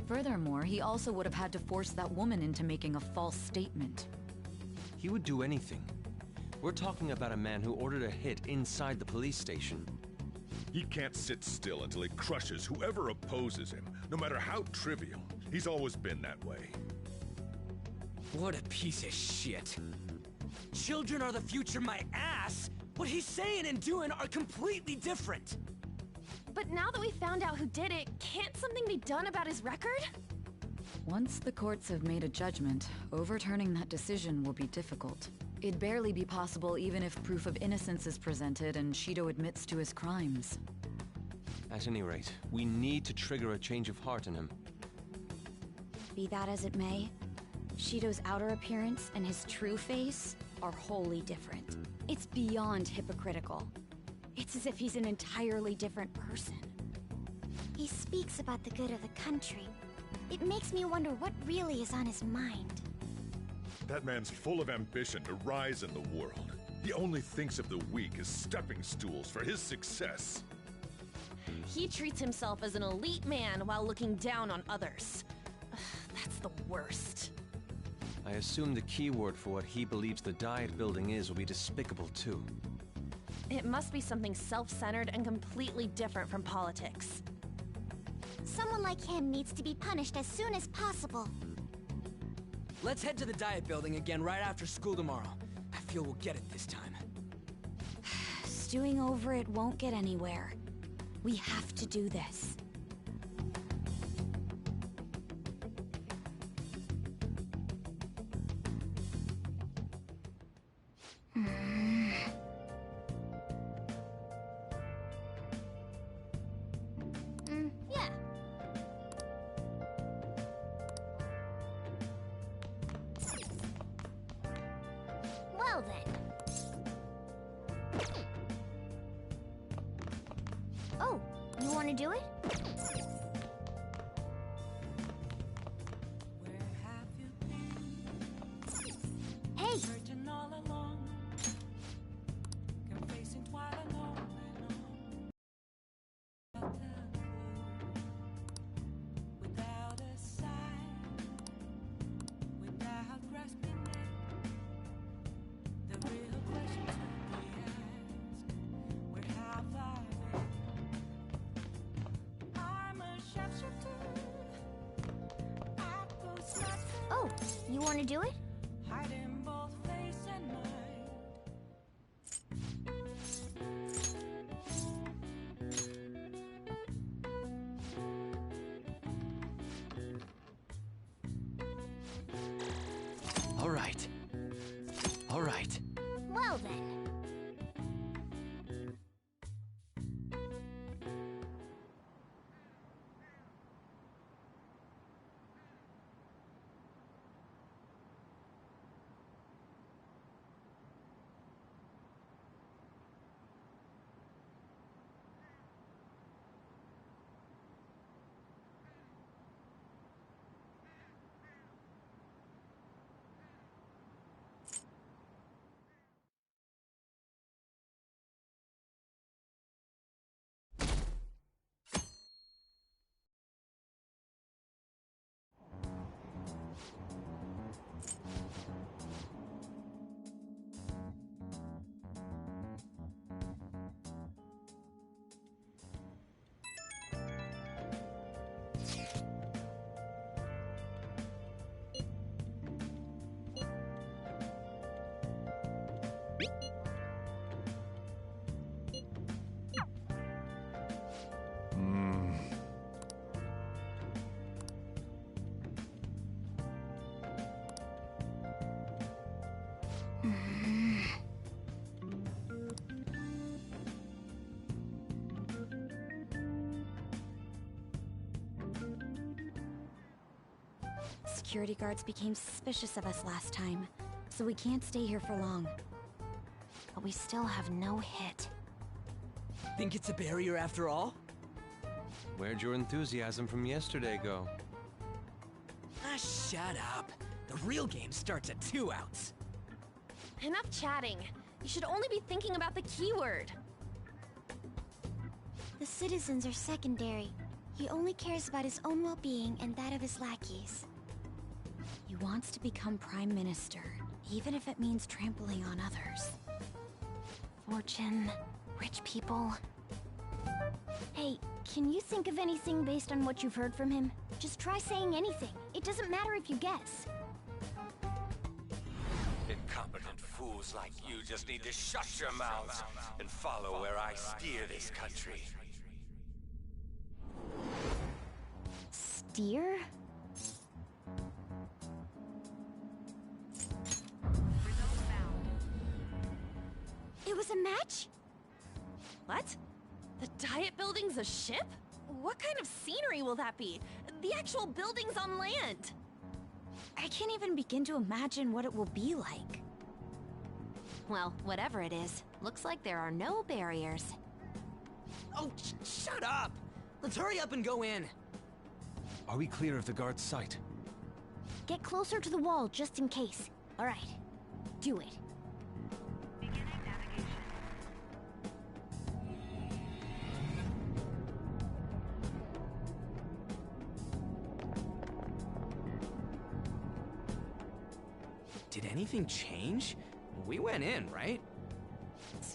Furthermore, he also would have had to force that woman into making a false statement. He would do anything. We're talking about a man who ordered a hit inside the police station. He can't sit still until he crushes whoever opposes him, no matter how trivial. He's always been that way. What a piece of shit. Children are the future, my ass! What he's saying and doing are completely different! But now that we found out who did it, can't something be done about his record? Once the courts have made a judgment, overturning that decision will be difficult. It'd barely be possible even if proof of innocence is presented and Shido admits to his crimes. At any rate, we need to trigger a change of heart in him. Be that as it may, Shido's outer appearance and his true face are wholly different. It's beyond hypocritical. It's as if he's an entirely different person. He speaks about the good of the country. It makes me wonder what really is on his mind. That man's full of ambition to rise in the world. He only thinks of the weak as stepping stools for his success. He treats himself as an elite man while looking down on others. That's the worst. I assume the key word for what he believes the Diet building is will be despicable too. It must be something self-centered and completely different from politics. Someone like him needs to be punished as soon as possible. Let's head to the Diet Building again right after school tomorrow. I feel we'll get it this time. Stewing over it won't get anywhere. We have to do this. Yeah. Well then. Oh, you want to do it? Hey! Oh, you want to do it? All right. All right. Well then. Security guards became suspicious of us last time, so we can't stay here for long. But we still have no hit. Think it's a barrier after all? Where'd your enthusiasm from yesterday go? Ah, shut up. The real game starts at 2 outs. Enough chatting. You should only be thinking about the keyword. The citizens are secondary. He only cares about his own well-being and that of his lackeys. He wants to become Prime Minister, even if it means trampling on others. Fortune, rich people. Hey, can you think of anything based on what you've heard from him? Just try saying anything. It doesn't matter if you guess. Incompetent fools like you just need to shut your mouths and follow where I steer this country. Steer? It was a match? What? The Diet Building's a ship? What kind of scenery will that be? The actual building's on land. I can't even begin to imagine what it will be like. Well, whatever it is, looks like there are no barriers. Oh, shut up! Let's hurry up and go in. Are we clear of the guard's sight? Get closer to the wall just in case. All right, do it. Did anything change? We went in, right?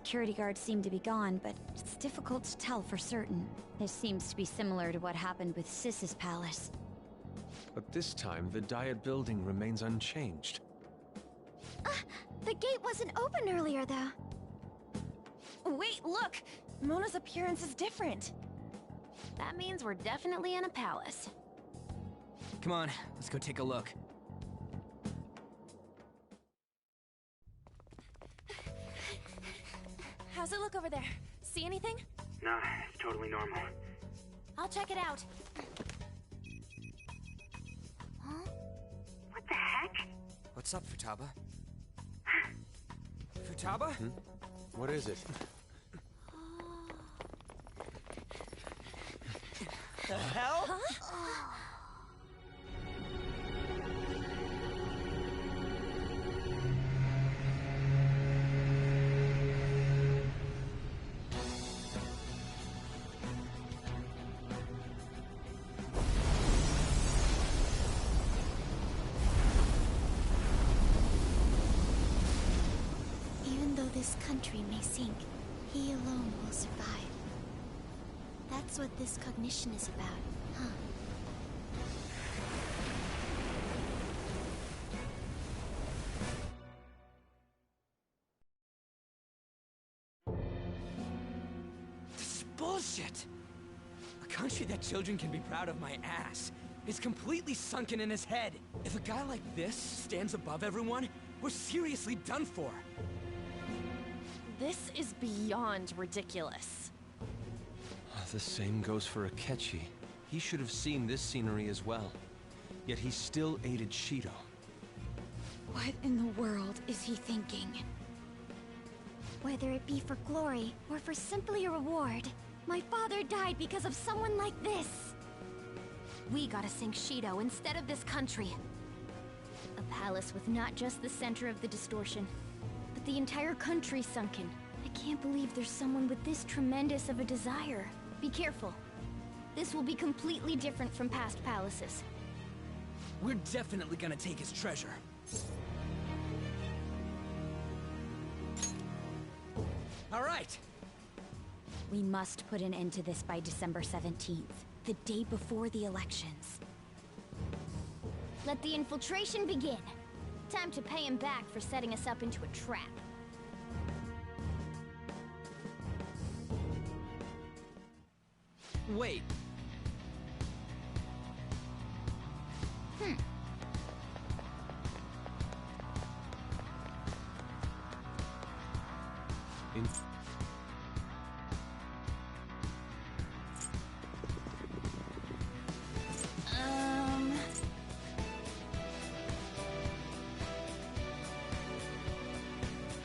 security guards seem to be gone, but it's difficult to tell for certain. This seems to be similar to what happened with Sis's palace. But this time, the Diet building remains unchanged. The gate wasn't open earlier, though. Wait, look! Mona's appearance is different. That means we're definitely in a palace. Come on, let's go take a look. How's it look over there? See anything? Nah, it's totally normal. I'll check it out. Huh? What the heck? What's up, Futaba? Futaba? What is it? The hell? Huh? Even though this country may sink, he alone will survive. That's what this cognition is about, huh? This is bullshit! A country that children can be proud of my ass is completely sunken in his head. If a guy like this stands above everyone, we're seriously done for. This is beyond ridiculous. The same goes for Akechi. He should have seen this scenery as well. Yet he still aided Shido. What in the world is he thinking? Whether it be for glory or for simply a reward, my father died because of someone like this. We gotta sink Shido instead of this country. A palace with not just the center of the distortion, but the entire country sunken. I can't believe there's someone with this tremendous of a desire. Be careful. This will be completely different from past palaces. We're definitely gonna take his treasure. All right! We must put an end to this by December 17th, the day before the elections. Let the infiltration begin. Time to pay him back for setting us up into a trap. Wait.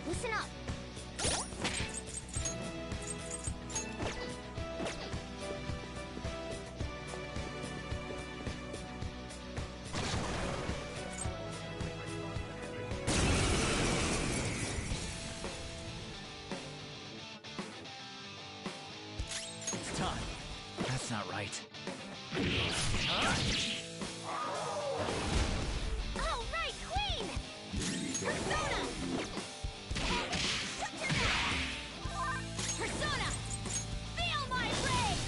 Listen up. It's time. That's not right. All right, Queen! Persona! Shut your mouth! Persona! Feel my rage!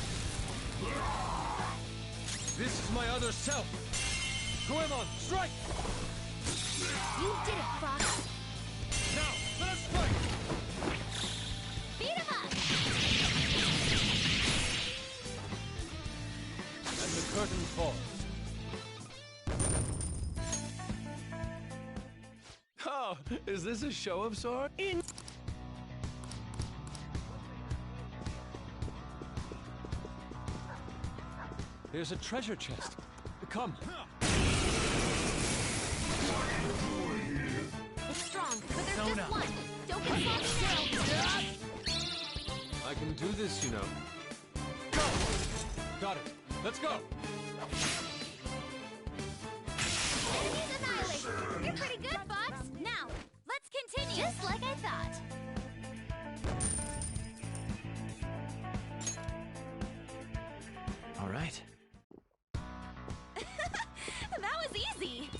This is my other self! Goemon, strike! You did it, Fox! Now, let us fight! Beat him up! And the curtain falls. Oh, is this a show of sorts? There's a treasure chest. Come. It's strong, but there's Persona. just one. Don't get sloppy now. I can do this, you know. Go! Got it. Let's go! Enemies annihilated! You're pretty good, Fox! Now, let's continue! Just like I thought. All right. That was easy!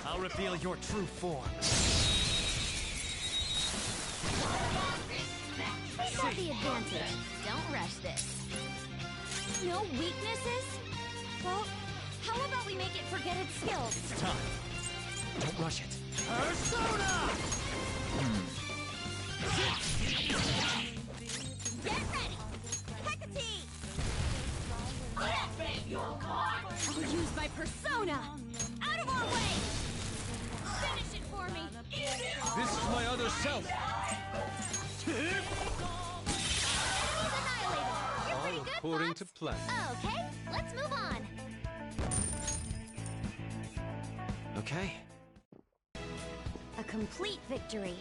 I'll reveal your true form. We got the advantage. Don't rush this. No weaknesses? Well, how about we make it forget its skills? It's time. Don't rush it. Persona! Get ready! Hecate! I'll use my persona! Out of our way! Finish it for me! This is my other self! All according to plan. Okay, let's move on. Okay. A complete victory.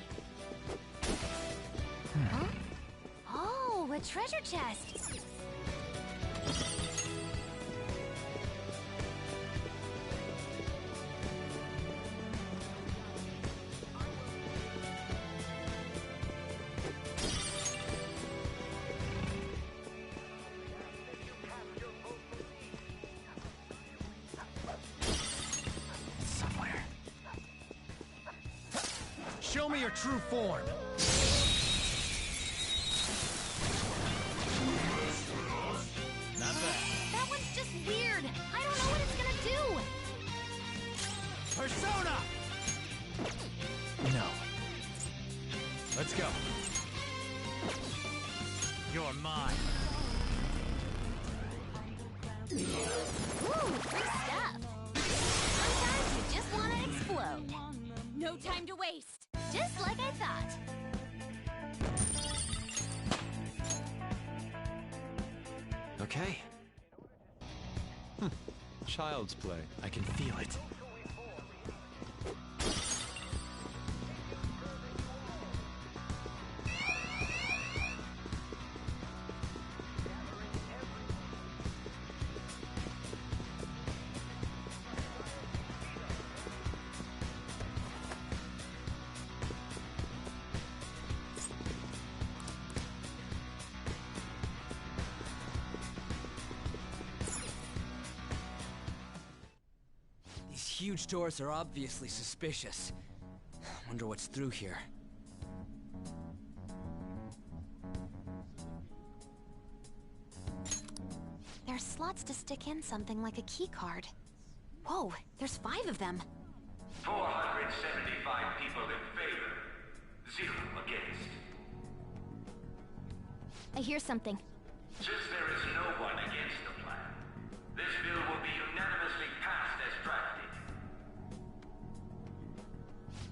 Huh? Oh, a treasure chest. Show me your true form. Not bad. That one's just weird. I don't know what it's gonna do. Persona! No. Let's go. You're mine. Ooh, free stuff. Sometimes you just want to explode. No time to waste. Just like I thought. Okay. Child's play. I can feel it. Huge doors are obviously suspicious. Wonder what's through here. There's slots to stick in something like a key card. Whoa, there's 5 of them. 475 people in favor. 0 against. I hear something. Since there is no one against the plan, this bill will be unanimously passed as drafted.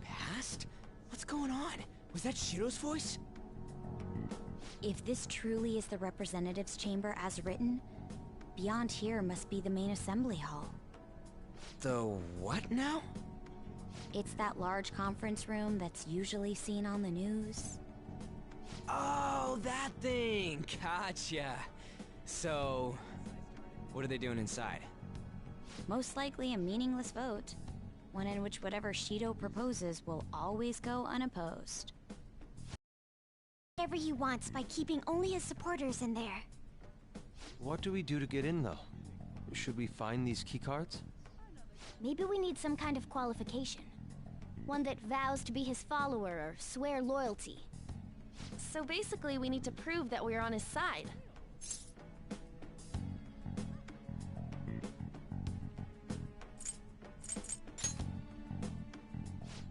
Past? What's going on? Was that Shiro's voice? If this truly is the representatives' chamber as written, beyond here must be the main assembly hall. The what now? It's that large conference room that's usually seen on the news. Oh, that thing! Gotcha. So, what are they doing inside? Most likely a meaningless vote. One in which whatever Shido proposes will always go unopposed. Whatever he wants by keeping only his supporters in there. What do we do to get in, though? Should we find these keycards? Maybe we need some kind of qualification. One that vows to be his follower or swear loyalty. So basically, we need to prove that we're on his side.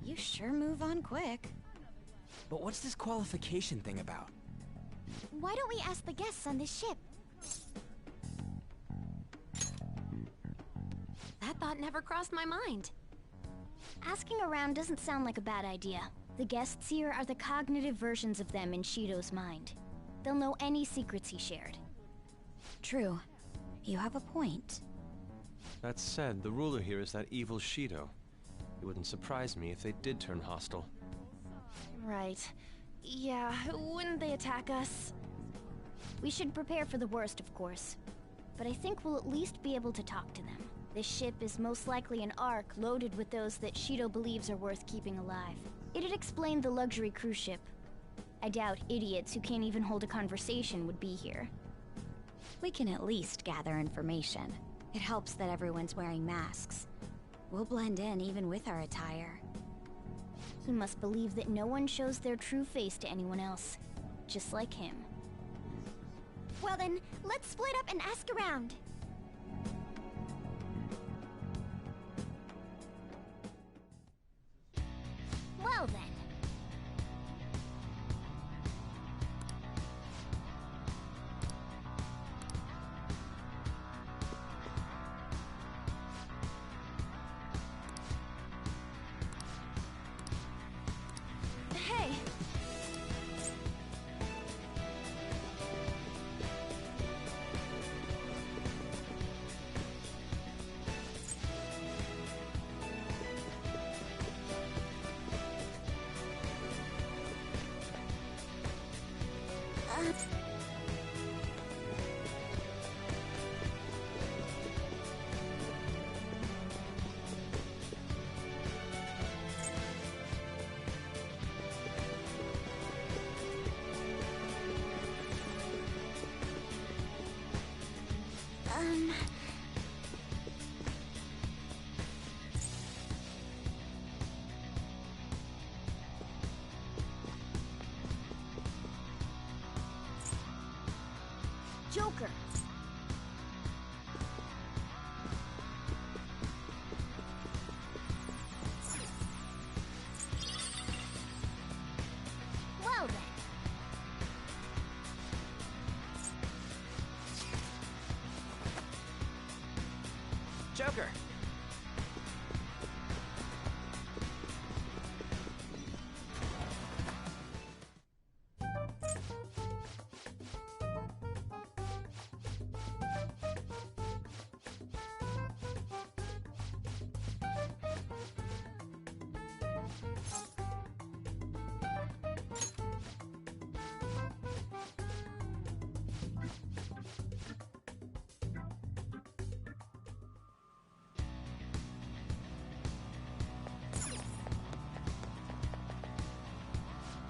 You sure move on quick. But what's this qualification thing about? Why don't we ask the guests on this ship? That thought never crossed my mind. Asking around doesn't sound like a bad idea. The guests here are the cognitive versions of them in Shido's mind. They'll know any secrets he shared. True. You have a point. That said, the ruler here is that evil Shido. It wouldn't surprise me if they did turn hostile. Right. Yeah, wouldn't they attack us? We should prepare for the worst, of course. But I think we'll at least be able to talk to them. This ship is most likely an Ark loaded with those that Shido believes are worth keeping alive. It'd explain the luxury cruise ship. I doubt idiots who can't even hold a conversation would be here. We can at least gather information. It helps that everyone's wearing masks. We'll blend in even with our attire. He must believe that no one shows their true face to anyone else, just like him. Well then, let's split up and ask around. Well then. Hey! Joker. Well then. Joker!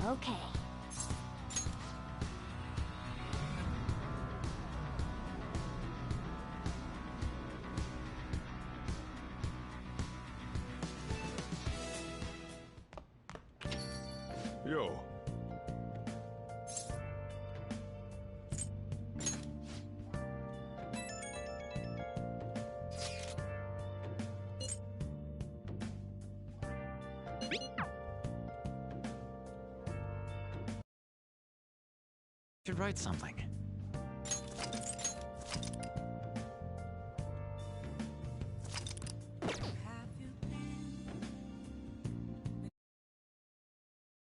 Okay. Yo. Should write something.